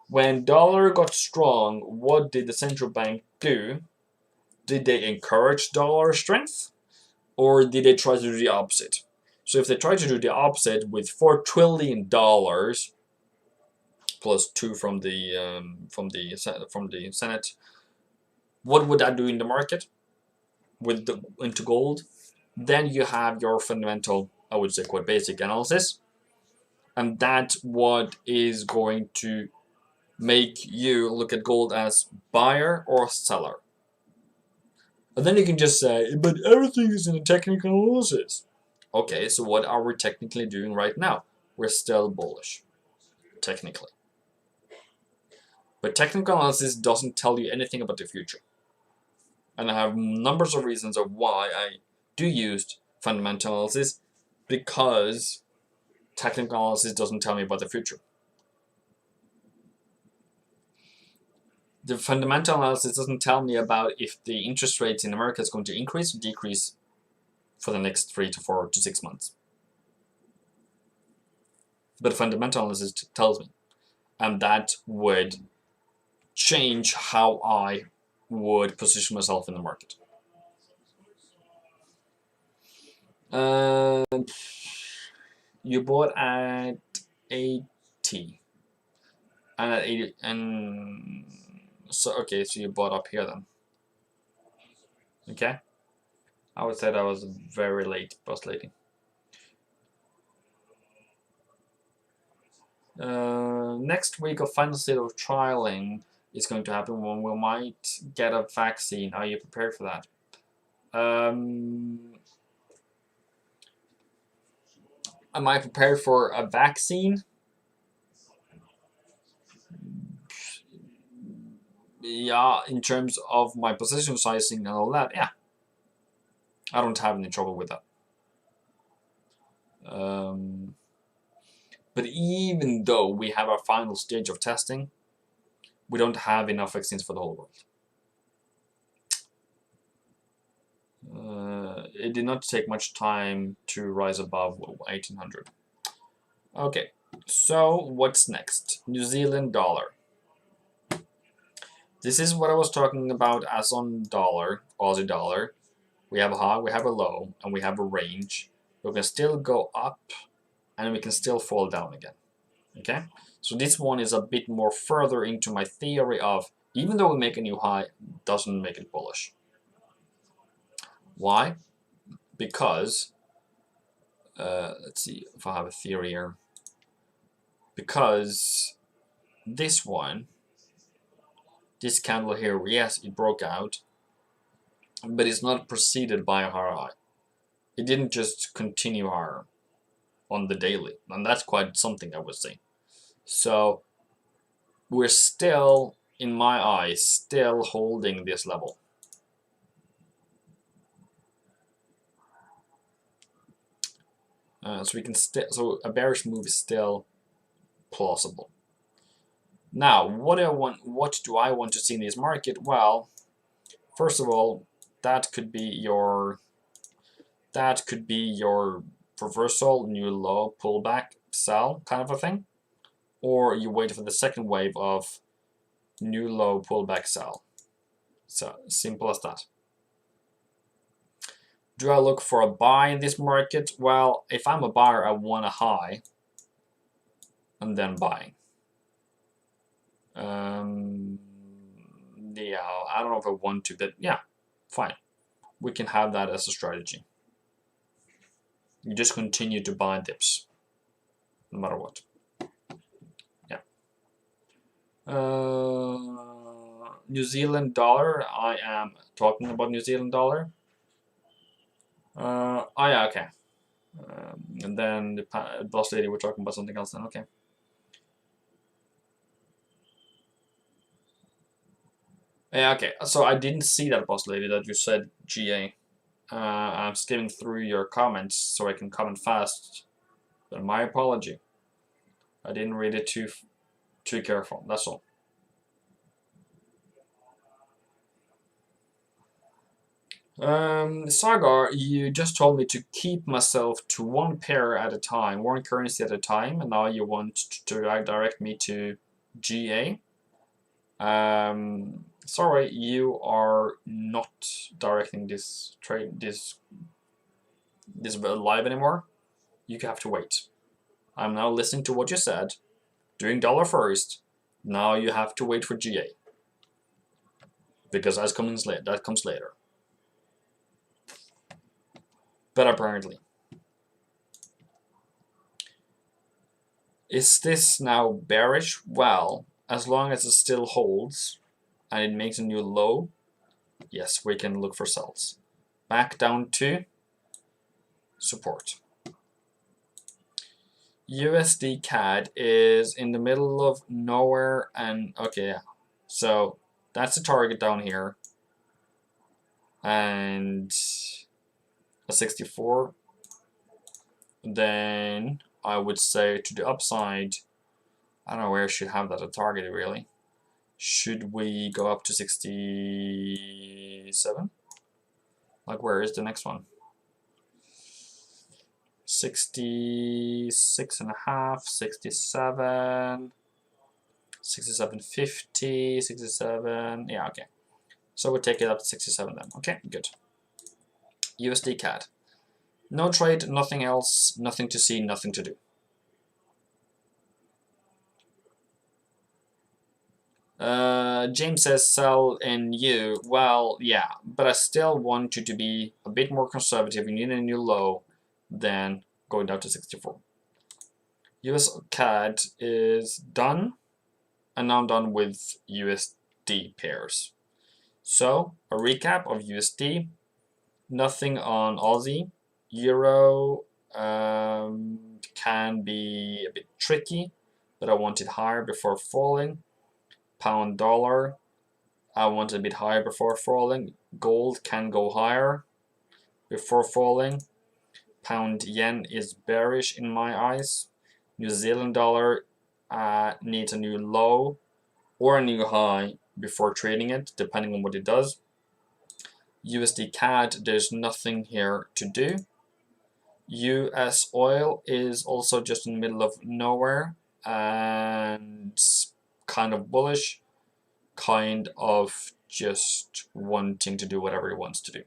when dollar got strong, what did the central bank do? Did they encourage dollar strength, or did they try to do the opposite? So if they try to do the opposite with $4 trillion plus 2 from the Senate, what would that do in the market into gold? Then you have your fundamental, I would say, quite basic analysis, and that's what is going to make you look at gold as buyer or seller. And then you can just say, but everything is in a technical analysis. Okay, so what are we technically doing right now? We're still bullish, technically. But technical analysis doesn't tell you anything about the future. And I have numbers of reasons of why I do use fundamental analysis, because technical analysis doesn't tell me about the future. The fundamental analysis doesn't tell me about if the interest rates in America is going to increase or decrease for the next 3 to 4 to 6 months. But fundamental analysis tells me, and that would change how I would position myself in the market. You bought at 80, and at 80, and so okay, so you bought up here then. Okay, I would say that was very late, boss lady. Next week, a final state of trialing is going to happen when we might get a vaccine. Are you prepared for that? Am I prepared for a vaccine? Yeah, in terms of my position sizing and all that, yeah. I don't have any trouble with that. But even though we have our final stage of testing, we don't have enough vaccines for the whole world. It did not take much time to rise above 1800. Okay, so what's next? New Zealand dollar. This is what I was talking about as on dollar, Aussie dollar. We have a high, we have a low, and we have a range. We can still go up, and we can still fall down again. Okay, so this one is a bit more further into my theory of, even though we make a new high, doesn't make it bullish. Why? Because, let's see if I have a theory here. Because this one, this candle here, yes, it broke out, but it's not preceded by a higher high. It didn't just continue higher on the daily, and that's quite something, I would say. So we're still, in my eyes, still holding this level. So we can so a bearish move is still plausible. Now, what do I want to see in this market? Well, first of all, that could be your reversal, new low, pullback, sell kind of a thing, or you wait for the second wave of new low, pullback, sell. So simple as that. Do I look for a buy in this market? Well, if I'm a buyer, I want a high and then buying. Yeah, I don't know if I want to, but yeah, fine. We can have that as a strategy. You just continue to buy dips, no matter what. Yeah. New Zealand dollar. I am talking about New Zealand dollar. Oh yeah, okay. And then the boss lady, we're talking about something else then. Okay. Yeah, okay. So I didn't see that, boss lady, that you said GA. I'm skimming through your comments so I can comment fast. But my apology. I didn't read it too careful. That's all. Sagar, you just told me to keep myself to one pair at a time, one currency at a time, and now you want to direct me to GA. Sorry, you are not directing this trade, this live anymore. You have to wait. I'm now listening to what you said, doing dollar first. Now you have to wait for GA because that comes later. But apparently, is this now bearish? Well, as long as it still holds and it makes a new low, yes, we can look for sells. Back down to support. USD CAD is in the middle of nowhere, and okay, yeah. So that's the target down here, and a 64. Then I would say to the upside, I don't know where I should have that a target really. Should we go up to 67? Like, where is the next one? 66.5, 67, 67.50, 67. Yeah, okay. So we'll take it up to 67 then. Okay, good. USD CAD. No trade, nothing else, nothing to see, nothing to do. James says sell in U. Well, yeah, but I still want you to be a bit more conservative. You need a new low than going down to 64. US CAD is done, and now I'm done with USD pairs. So a recap of USD, nothing on Aussie. Euro can be a bit tricky, but I want it higher before falling. Pound dollar, I want it a bit higher before falling. Gold can go higher before falling. Pound yen is bearish in my eyes. New Zealand dollar needs a new low or a new high before trading it, depending on what it does. USD CAD, there's nothing here to do. USOIL is also just in the middle of nowhere and kind of bullish, kind of just wanting to do whatever it wants to do.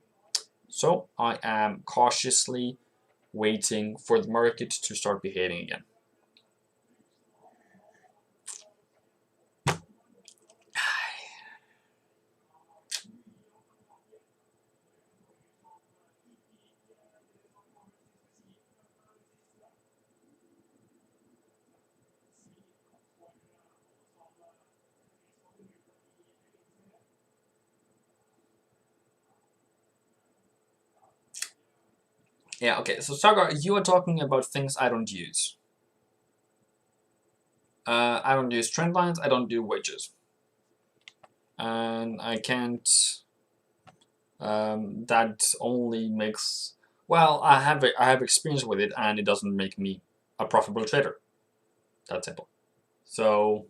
So I am cautiously waiting for the market to start behaving again. Yeah, okay, so Sagar, you are talking about things I don't use. I don't use trend lines, I don't do wedges. And I can't, that only makes, well, I have experience with it and it doesn't make me a profitable trader. That's simple. So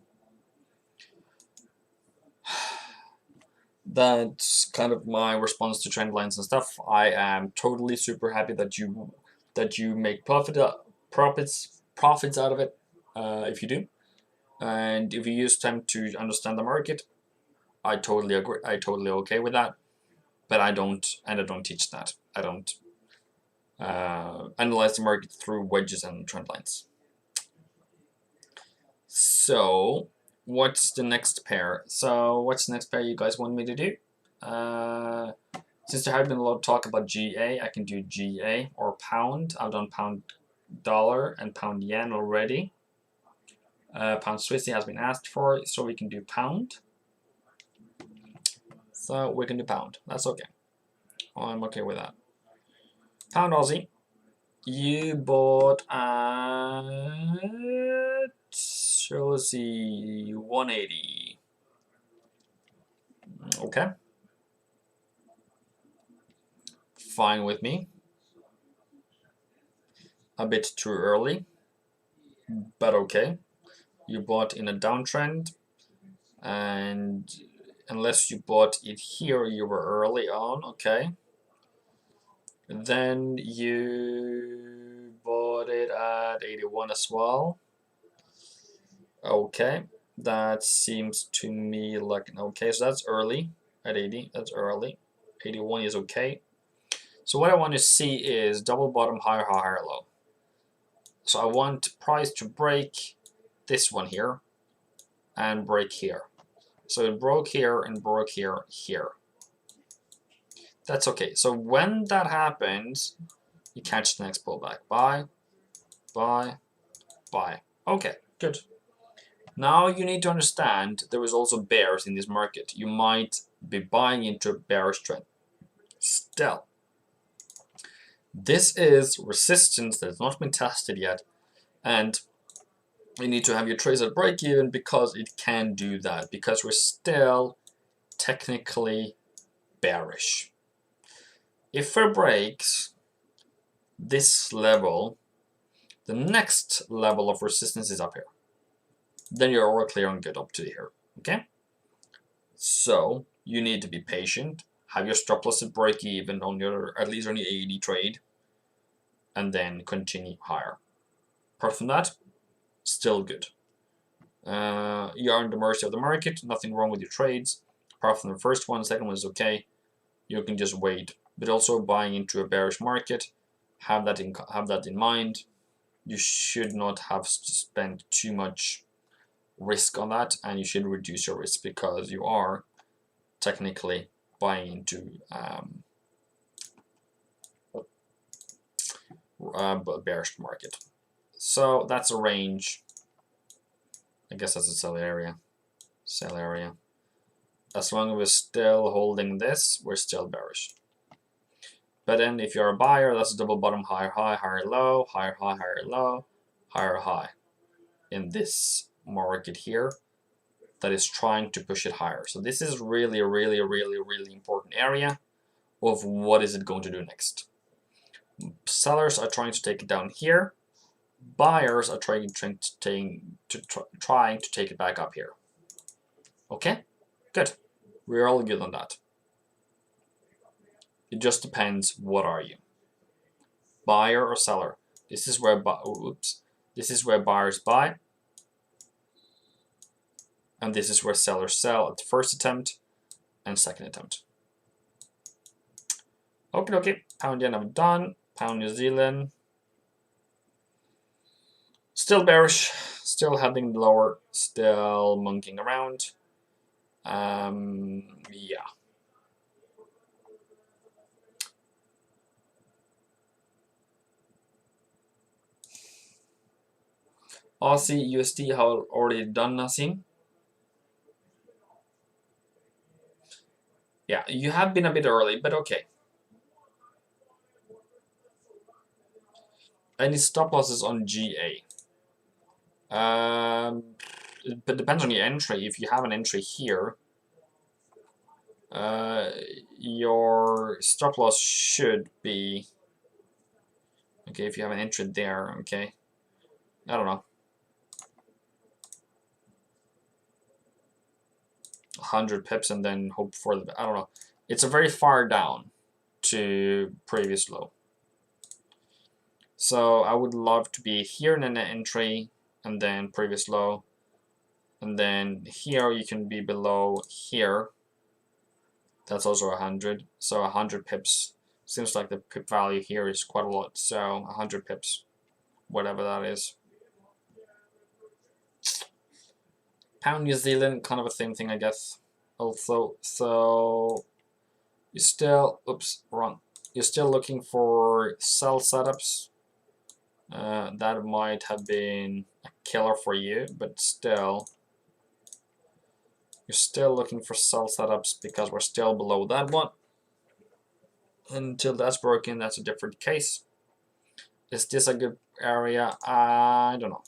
that's kind of my response to trend lines and stuff. I am totally super happy that you make profits out of it, if you do, and if you use time to understand the market, I totally agree. I totally okay with that, but I don't teach that. I don't analyze the market through wedges and trend lines. So what's the next pair? So what's the next pair you guys want me to do? Since there have been a lot of talk about GA, I can do GA or pound. I've done pound dollar and pound yen already. Pound Swissy has been asked for, so we can do pound. So we can do pound. That's okay. I'm okay with that. Pound Aussie. You bought at shows the 180. Okay. Fine with me. A bit too early, but okay. You bought in a downtrend, and unless you bought it here, you were early on, okay. Then you bought it at 81 as well. Okay, that seems to me like an okay, so that's early at 80, that's early. 81 is okay. So what I want to see is double bottom, higher high, higher low. So I want price to break this one here and break here. So it broke here and broke here, here. That's okay. So when that happens, you catch the next pullback. Buy, buy, buy. Okay, good. Now you need to understand there is also bears in this market. You might be buying into a bearish trend. Still, this is resistance that has not been tested yet, and you need to have your trades at break even because it can do that, because we're still technically bearish. If it breaks this level, the next level of resistance is up here. Then you're all clear and good up to here, okay? So you need to be patient, have your stop loss at break even on your, at least on your 80 trade, and then continue higher. Apart from that, still good. You are on the mercy of the market, nothing wrong with your trades. Apart from the first one, the second one is okay. You can just wait, but also buying into a bearish market, have that in mind. You should not have spent too much risk on that, and you should reduce your risk because you are technically buying into a bearish market. So that's a range. I guess that's a sell area. Sell area. As long as we're still holding this, we're still bearish. But then if you're a buyer, that's a double bottom, higher high, higher low, higher high, higher low, higher high. In this market here, that is trying to push it higher. So this is really important area of what is it going to do next. Sellers are trying to take it down here. Buyers are trying to take it back up here. Okay, good. We're all good on that. It just depends. What are you, buyer or seller? This is where this is where buyers buy, and this is where sellers sell at the first attempt and second attempt. Okay. Pound yen I'm done. Pound New Zealand. Still bearish, still heading lower, still monkeying around. Yeah. Aussie USD have already done, Nassim. Yeah, you have been a bit early, but okay. Any stop losses on GA? It depends on your entry. If you have an entry here, your stop loss should be okay. If you have an entry there, okay. I don't know. 100 pips and then hope for the, I don't know. It's a very far down to previous low. So I would love to be here in an entry and then previous low. And then here you can be below here. That's also 100. So 100 pips. Seems like the pip value here is quite a lot. So 100 pips, whatever that is. Pound New Zealand, kind of the same thing, I guess. Also, so You're still, oops, wrong. You're still looking for sell setups. That might have been a killer for you, but still, you're still looking for sell setups because we're still below that one. Until that's broken, that's a different case. Is this a good area? I don't know.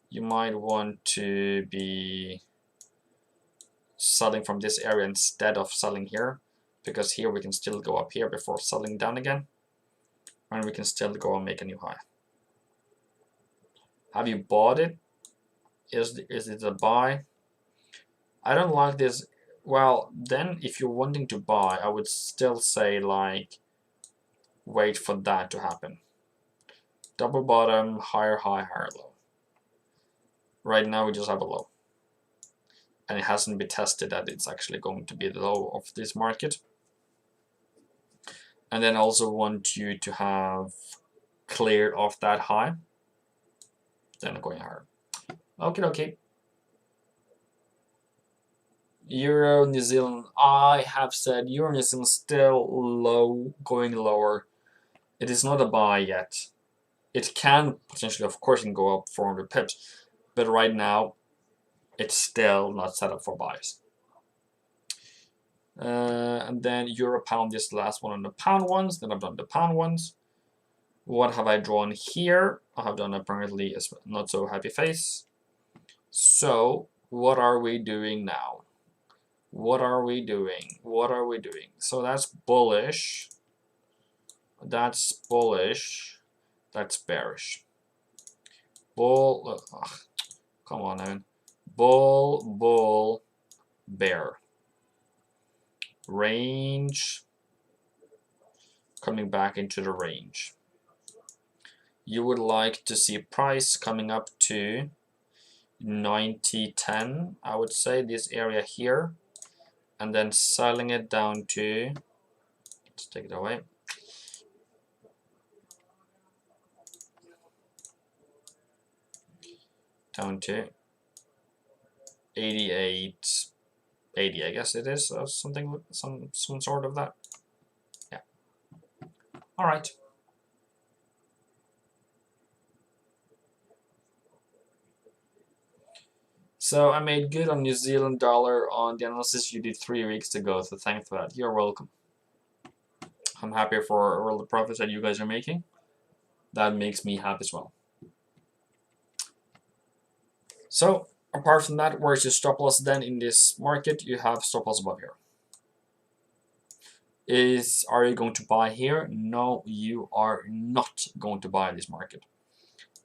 You might want to be selling from this area instead of selling here, because here we can still go up here before selling down again, and we can still go and make a new high. Have you bought it? Is it a buy? I don't like this. Well, then if you're wanting to buy, I would still say like wait for that to happen. Double bottom, higher high, higher low. Right now we just have a low, and it hasn't been tested that it's actually going to be the low of this market. And then I also want you to have cleared off that high, then going higher. Okay. Euro New Zealand, I have said Euro New Zealand still low, going lower. It is not a buy yet. It can potentially, of course, can go up 400 pips, but right now it's still not set up for buys. And then Euro Pound, this last one on the pound ones. Then I've done the pound ones. What have I drawn here? I have done apparently a not so happy face. So what are we doing now? What are we doing? What are we doing? So that's bullish. That's bullish. That's bearish. Bull. Come on, man. Bull, bear. Range. Coming back into the range. You would like to see price coming up to 90.10, I would say, this area here, and then selling it down to, let's take it away, down to 88.80, I guess it is, or something, some sort of that. Yeah. All right. So I made good on New Zealand dollar on the analysis you did 3 weeks ago, so thanks for that. You're welcome. I'm happy for all the profits that you guys are making. That makes me happy as well. So apart from that, where's your stop loss then in this market? You have stop loss above here. Are you going to buy here? No, you are not going to buy in this market.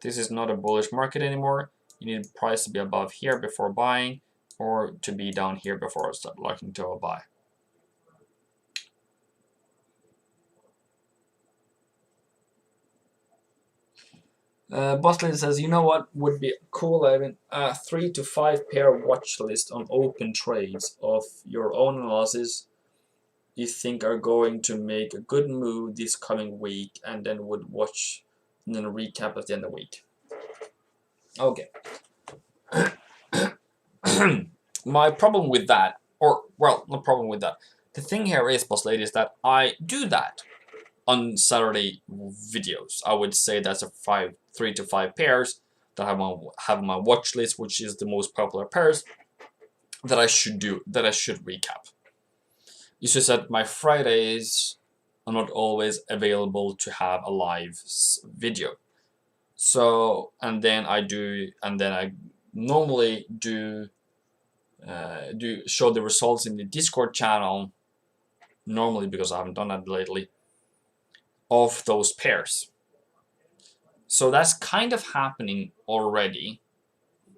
This is not a bullish market anymore. You need price to be above here before buying, or to be down here before start looking to a buy. Bosley says, you know what would be cool, Evan? 3 to 5 pair watch list on open trades of your own analysis you think are going to make a good move this coming week, and then would watch and then recap at the end of the week. Okay. My problem with that, or well, no problem with that. The thing here is, boss lady, is that I do that on Saturday videos. I would say that's a 3 to 5 pairs that I have my watch list, which is the most popular pairs that I should do, that I should recap. It's just that my Fridays are not always available to have a live video. So, and then I normally do show the results in the Discord channel, normally, because I haven't done that lately, of those pairs. So that's kind of happening already,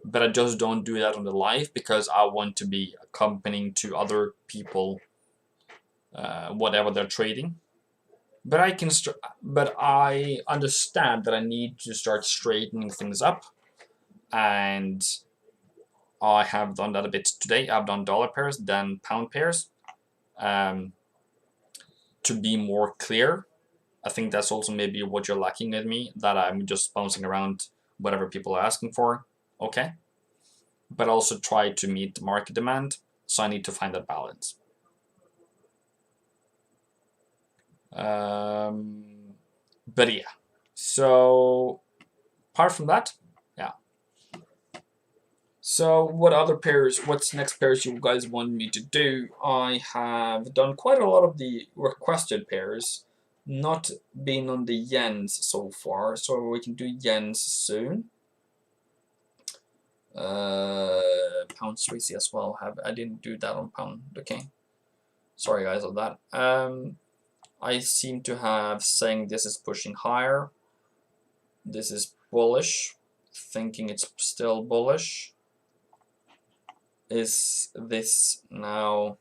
but I just don't do that on the live because I want to be accompanying to other people, whatever they're trading. But I understand that I need to start straightening things up, and I have done that a bit today. I've done dollar pairs, then pound pairs, to be more clear. I think that's also maybe what you're lacking at me, that I'm just bouncing around whatever people are asking for. Okay. But also try to meet the market demand, so I need to find that balance. But yeah, so apart from that, yeah. So what other pairs, what's next pairs you guys want me to do? I have done quite a lot of the requested pairs, not been on the yens so far, so we can do yens soon. Pound Swissie as well. I didn't do that on pound. Okay, sorry guys on that. I seem to have saying this is pushing higher. This is bullish, thinking it's still bullish. Is this now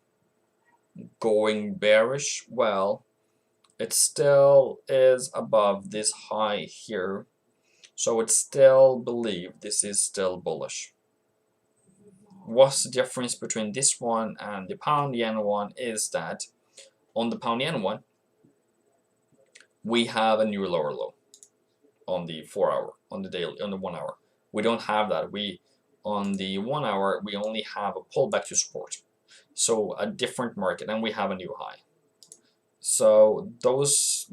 going bearish? Well, it still is above this high here, so it still believe this is still bullish. What's the difference between this one and the pound yen one is that on the pound yen one we have a new lower low on the 4 hour, on the daily, on the 1 hour. We don't have that. We on the 1 hour we only have a pullback to support, so a different market, and we have a new high. So those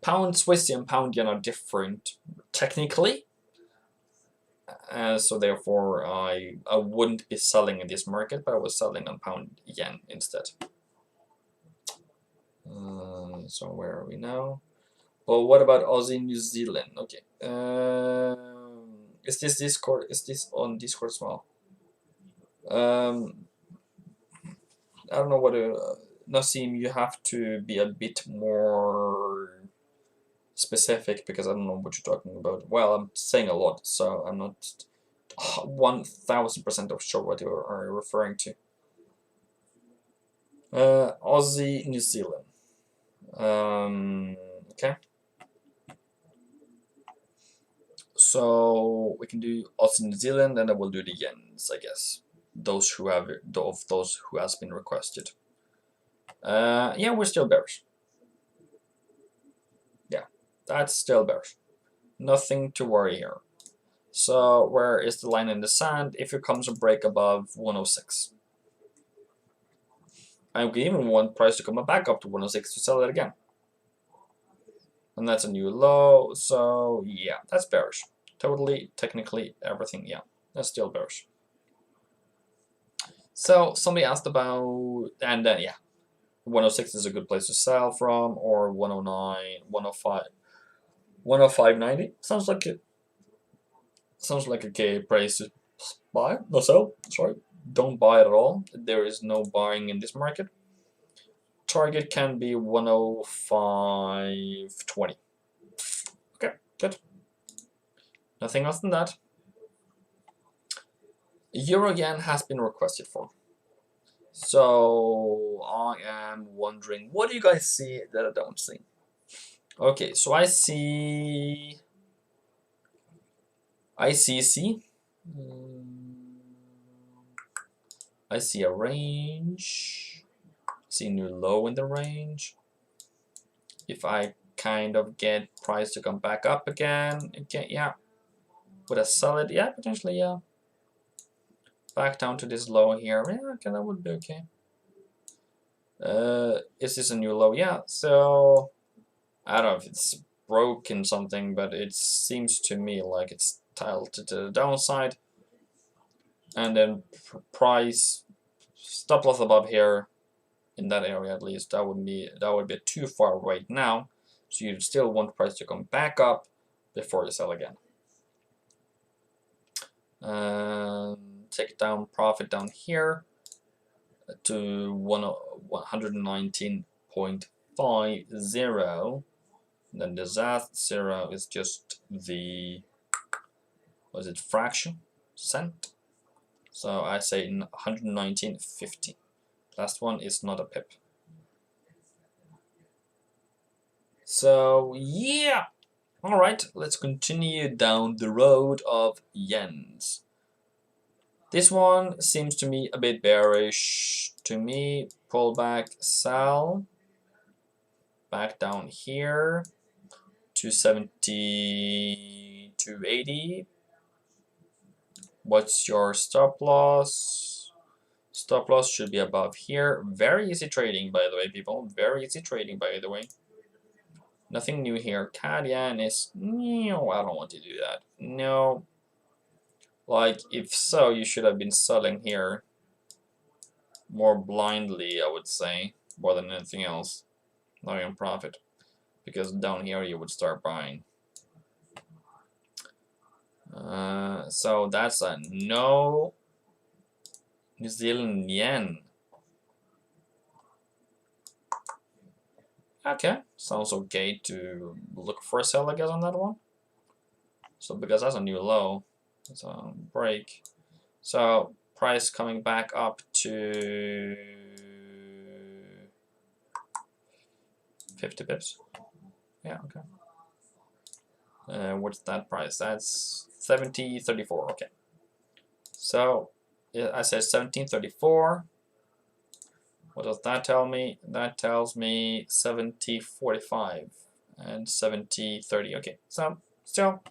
pound Swissie and pound yen are different technically, so therefore I wouldn't be selling in this market, but I was selling on pound yen instead. So where are we now? Well, what about Aussie New Zealand? Okay. Is this Discord? Is this on Discord as well? I don't know what to. Nassim, you have to be a bit more specific because I don't know what you're talking about. Well, I'm saying a lot, so I'm not 1000% of sure what you are referring to. Aussie New Zealand. Okay. So we can do Aussie New Zealand, and then we'll do the yens, I guess. Those who have those who has been requested. Yeah, we're still bearish. Yeah, that's still bearish. Nothing to worry here. So where is the line in the sand? If it comes a break above 106. I even want price to come back up to 106 to sell it again. And that's a new low, so yeah, that's bearish. Totally, technically, everything, yeah, that's still bearish. So somebody asked about, and then yeah, 106 is a good place to sell from, or 109, 105, 105.90. Sounds like it. Sounds like a good price to buy. No sell. Sorry, don't buy it at all. There is no buying in this market. Target can be 105.20. Okay, good. Nothing else than that. Euro yen has been requested for. So I am wondering, what do you guys see that I don't see? Okay, so I see ICC. I see a range. See new low in the range. If I kind of get price to come back up again, yeah. Would I sell it? Yeah, potentially, yeah. Back down to this low here. Yeah, okay, that would be okay. Is this a new low? Yeah, so I don't know if it's broken something, but it seems to me like it's tilted to the downside. And then price stop loss above here in that area at least. That would be too far right now. So you still want price to come back up before you sell again. Take down profit down here to 119.50. Then the zero is just the, was it fraction cent? So I say 119.50. Last one is not a pip. So yeah, all right, let's continue down the road of yens. This one seems to me a bit bearish to me. Pull back, sell. Back down here to 70 to 80. What's your stop loss? Stop loss should be above here. Very easy trading, by the way, people. Very easy trading, by the way. Nothing new here. CAD yen is... No, I don't want to do that. No. Like, if so, you should have been selling here more blindly, I would say, more than anything else. Not in profit. Because down here you would start buying. So that's a no. New Zealand yen. Okay, sounds okay to look for a sell, I guess, on that one. So because that's a new low, it's a break. So price coming back up to 50 pips. Yeah, okay. What's that price? That's 70.34. Okay. So yeah, I said 17.34. What does that tell me? That tells me 70.45 and 70.30. Okay, so still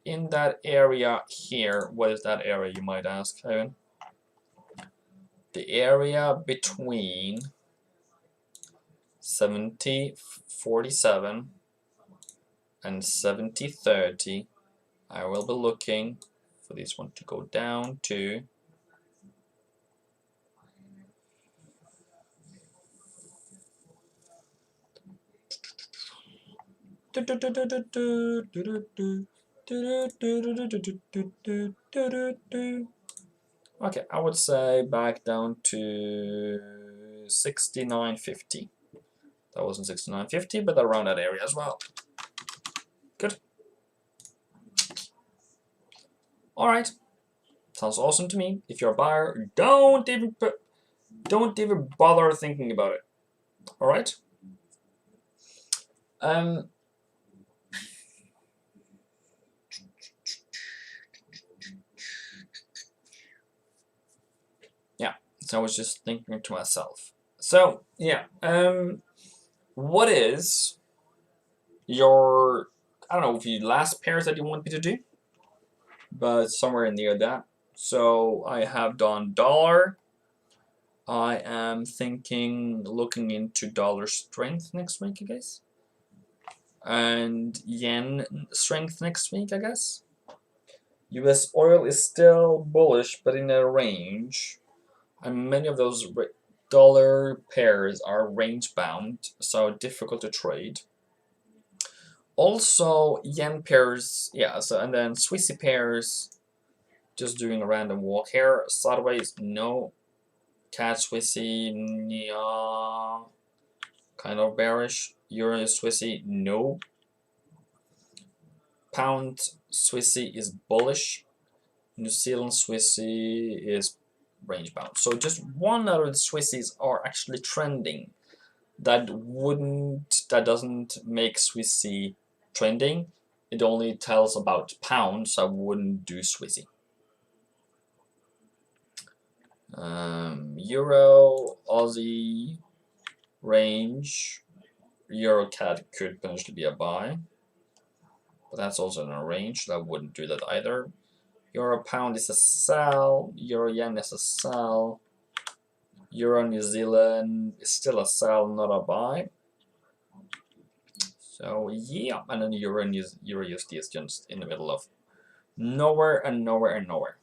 in that area here. What is that area, you might ask, Evan? The area between 70.47 and 70.30. I will be looking for this one to go down to 69.50. Okay, I would say back down to 69.50. That wasn't 69.50, but around that area as well. Good. All right. Sounds awesome to me. If you're a buyer, don't even bother thinking about it. All right. Yeah. So I was just thinking to myself. So yeah. What is your, I don't know if you last pairs that you want me to do, but somewhere near that. So I have done dollar. I am thinking looking into dollar strength next week, I guess. And yen strength next week, I guess. US oil is still bullish, but in a range. And many of those dollar pairs are range bound, so difficult to trade. Also, yen pairs, yeah, so and then Swissy pairs, just doing a random walk here. Sideways, no. CAD Swissy, yeah, kind of bearish. Euro Swissy, no. Pound Swissy is bullish. New Zealand Swissy is range bound. So just one out of the Swissies are actually trending. That doesn't make Swissy trending. It only tells about pound, so I wouldn't do Swissy. Euro, Aussie, range. Euro CAD could potentially be a buy, but that's also in a range, so I wouldn't do that either. Euro pound is a sell. Euro yen is a sell. Euro New Zealand is still a sell, not a buy. So yeah, and then Euro USD is just in the middle of nowhere and nowhere and nowhere.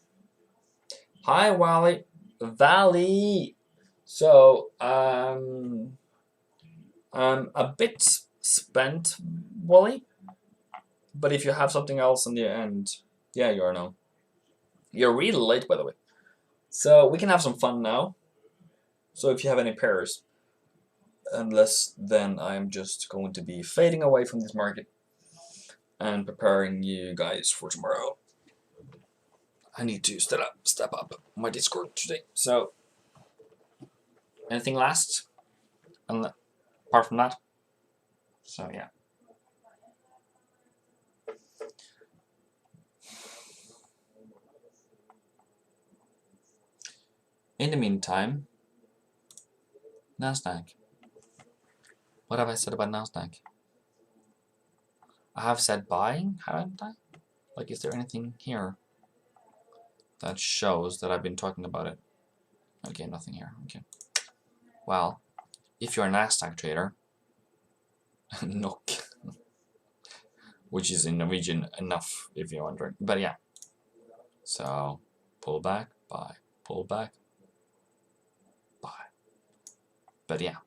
Hi Wally, Valley. So I'm a bit spent, Wally. But if you have something else in the end, yeah, you are now. You're really late, by the way. So we can have some fun now. So if you have any pairs, unless then I'm just going to be fading away from this market and preparing you guys for tomorrow. I need to step up my Discord today. So anything last? Apart from that. So yeah. In the meantime, Nasdaq. What have I said about Nasdaq? I have said buying, haven't I? Like, is there anything here that shows that I've been talking about it? Okay, nothing here. Okay. Well, if you're a Nasdaq trader, no, which is in Norwegian enough if you're wondering. But yeah. So pull back, buy, pull back, buy. But yeah,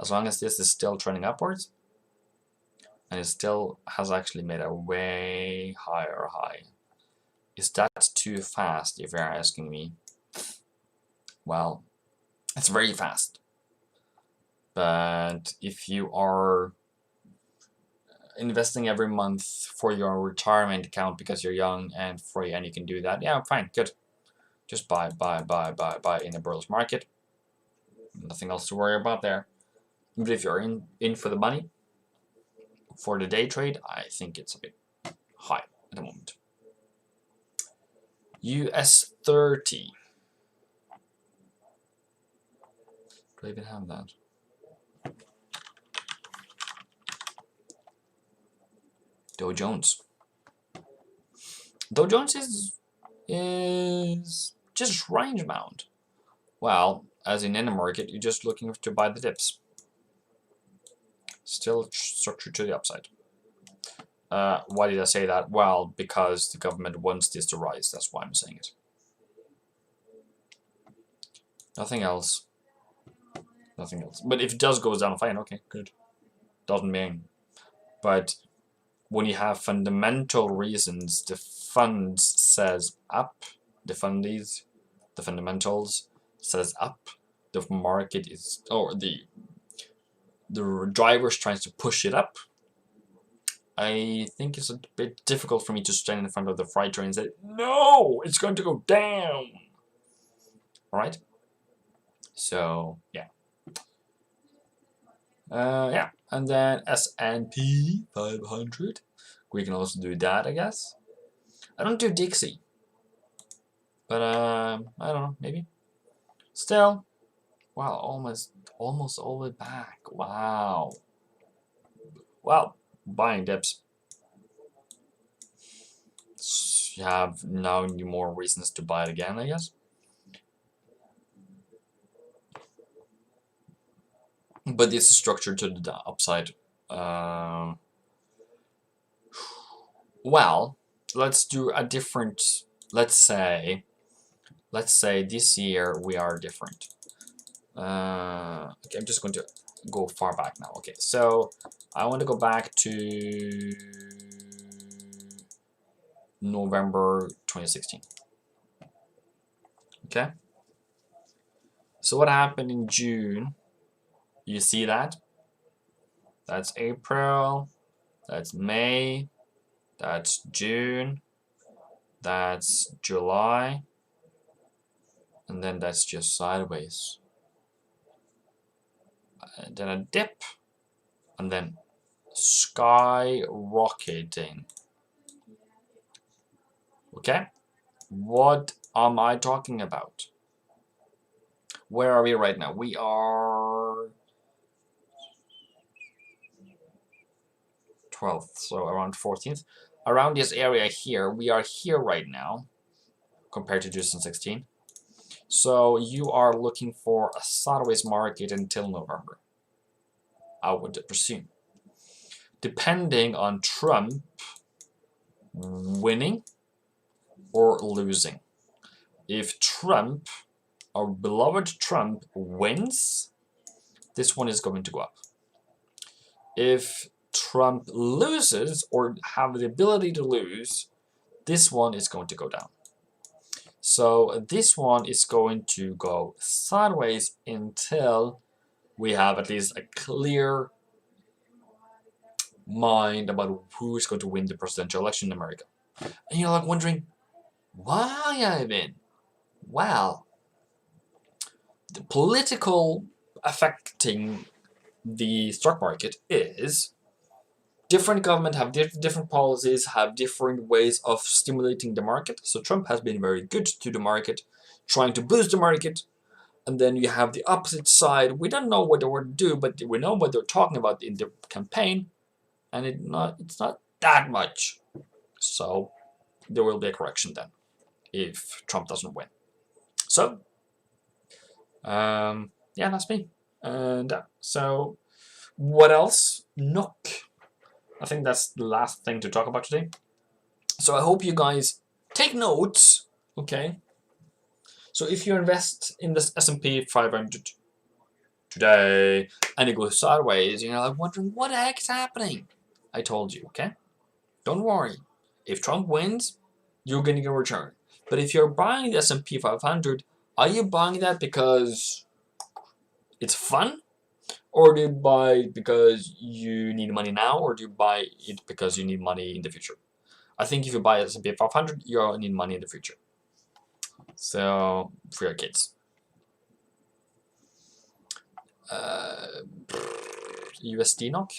as long as this is still trending upwards, and it still has actually made a way higher high. Is that too fast, if you're asking me? Well, it's very fast. But if you are investing every month for your retirement account because you're young and free and you can do that, yeah, fine, good. Just buy in a bullish market. Nothing else to worry about there. But if you're in for the money, for the day trade, I think it's a bit high at the moment. US 30. Do I even have that? Dow Jones. Dow Jones is just range bound. Well, as in any market, you're just looking to buy the dips. Still structured to the upside. Why did I say that? Well, because the government wants this to rise. That's why I'm saying it. Nothing else. Nothing else. But if it does go down, fine. Okay, good. Doesn't mean. But when you have fundamental reasons, the funds says up. The fundies, the fundamentals says up. The market is, or the driver's trying to push it up. I think it's a bit difficult for me to stand in front of the freight train and say, no, it's going to go down. All right. So yeah. Yeah, and then S&P 500. We can also do that, I guess. I don't do Dixie, but I don't know, maybe. Still, wow, almost all the way back. Wow. Well, buying dips. You have now more reasons to buy it again, I guess. But this is structured to the upside. Well, let's do a different. Let's say this year we are different. Okay, I'm just going to go far back now. Okay, so I want to go back to November 2016. Okay. So what happened in June? You see that? That's April. That's May. That's June. That's July. And then that's just sideways. And then a dip. And then skyrocketing. Okay? What am I talking about? Where are we right now? We are 12th, so around 14th. Around this area here, we are here right now, compared to 2016. So you are looking for a sideways market until November, I would presume. Depending on Trump winning or losing. If Trump, our beloved Trump, wins, this one is going to go up. If Trump loses or have the ability to lose, this one is going to go down. So this one is going to go sideways until we have at least a clear mind about who is going to win the presidential election in America. And you're like wondering, why, Ivan? Well, the political affecting the stock market is different government have different policies, have different ways of stimulating the market. So Trump has been very good to the market, trying to boost the market. And then you have the opposite side. We don't know what they want to do, but we know what they're talking about in the campaign. And it's not that much. So there will be a correction then if Trump doesn't win. So Yeah, that's me. And so, what else? Nook. I think that's the last thing to talk about today. So I hope you guys take notes. Okay. So if you invest in this S&P 500 today and it goes sideways, you're like wondering what the heck is happening. I told you, okay? Don't worry. If Trump wins, you're getting a return. But if you're buying the S&P 500, are you buying that because it's fun? Or do you buy it because you need money now? Or do you buy it because you need money in the future? I think if you buy S&P 500, you need money in the future. So, for your kids. USD NOK.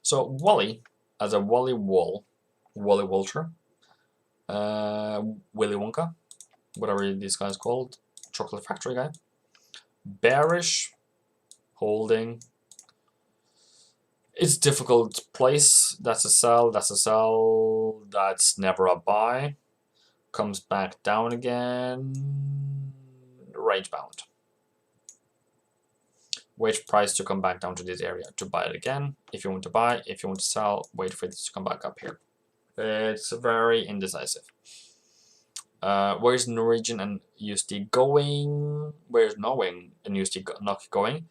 So Wally, as a Wally Walter, Willy Wonka, whatever this guy's called, chocolate factory guy, bearish, holding. It's difficult place. That's a sell. That's a sell. That's never a buy. Comes back down again. Range bound. Wait price to come back down to this area to buy it again. If you want to buy, if you want to sell, wait for this to come back up here. It's very indecisive. Where's Norwegian and USD going? Where's Norway and USD not going?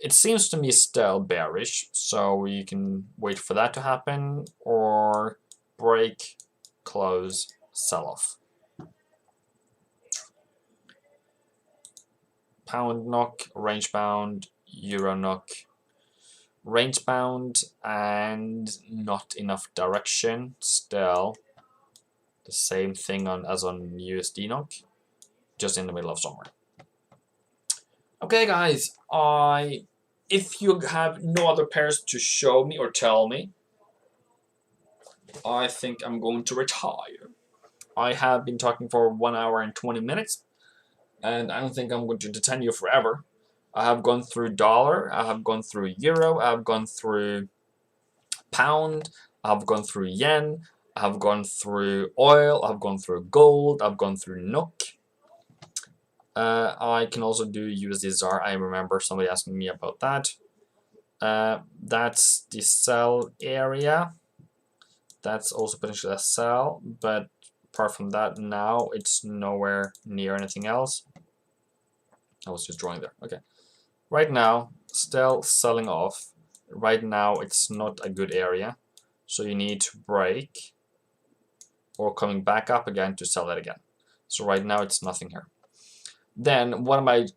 It seems to me still bearish, so you can wait for that to happen or break, close, sell off. Pound NOK, range bound, Euro NOK, range bound and not enough direction. Still the same thing as on USD NOK, just in the middle of somewhere. Okay, guys, if you have no other pairs to show me or tell me, I think I'm going to retire. I have been talking for 1 hour and 20 minutes, and I don't think I'm going to detain you forever. I have gone through dollar, I have gone through euro, I have gone through pound, I have gone through yen, I have gone through oil, I have gone through gold, I've gone through NOK. I can also do USD ZAR. I remember somebody asking me about that. That's the sell area. That's also potentially a sell, but apart from that, now it's nowhere near anything else. I was just drawing there. Okay. Right now, still selling off. Right now, it's not a good area, so you need to break or coming back up again to sell it again. So right now, it's nothing here. Then what am I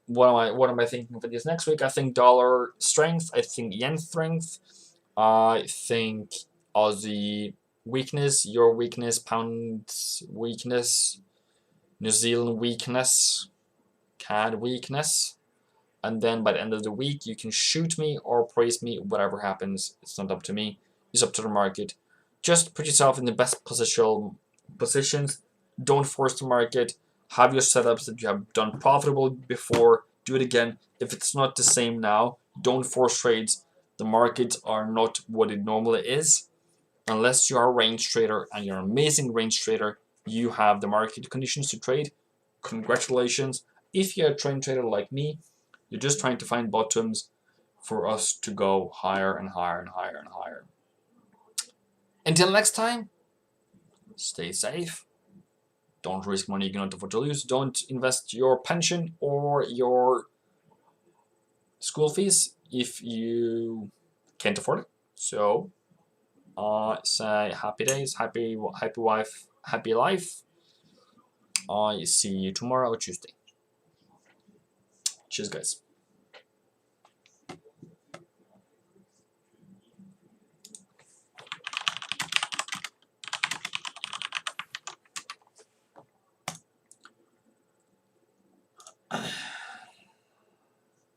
thinking for this next week? I think dollar strength. I think yen strength. I think Aussie weakness, Euro weakness, pound weakness, New Zealand weakness, CAD weakness. And then by the end of the week, you can shoot me or praise me. Whatever happens, it's not up to me. It's up to the market. Just put yourself in the best positions. Don't force the market. Have your setups that you have done profitable before. Do it again. If it's not the same now, don't force trades. The markets are not what it normally is. Unless you are a range trader and you're an amazing range trader, you have the market conditions to trade. Congratulations. If you're a trend trader like me, you're just trying to find bottoms for us to go higher and higher and higher and higher. Until next time, stay safe. Don't risk money you cannot afford to lose. Don't invest your pension or your school fees if you can't afford it. So, say happy days, happy wife, happy life. I see you tomorrow or Tuesday. Cheers, guys.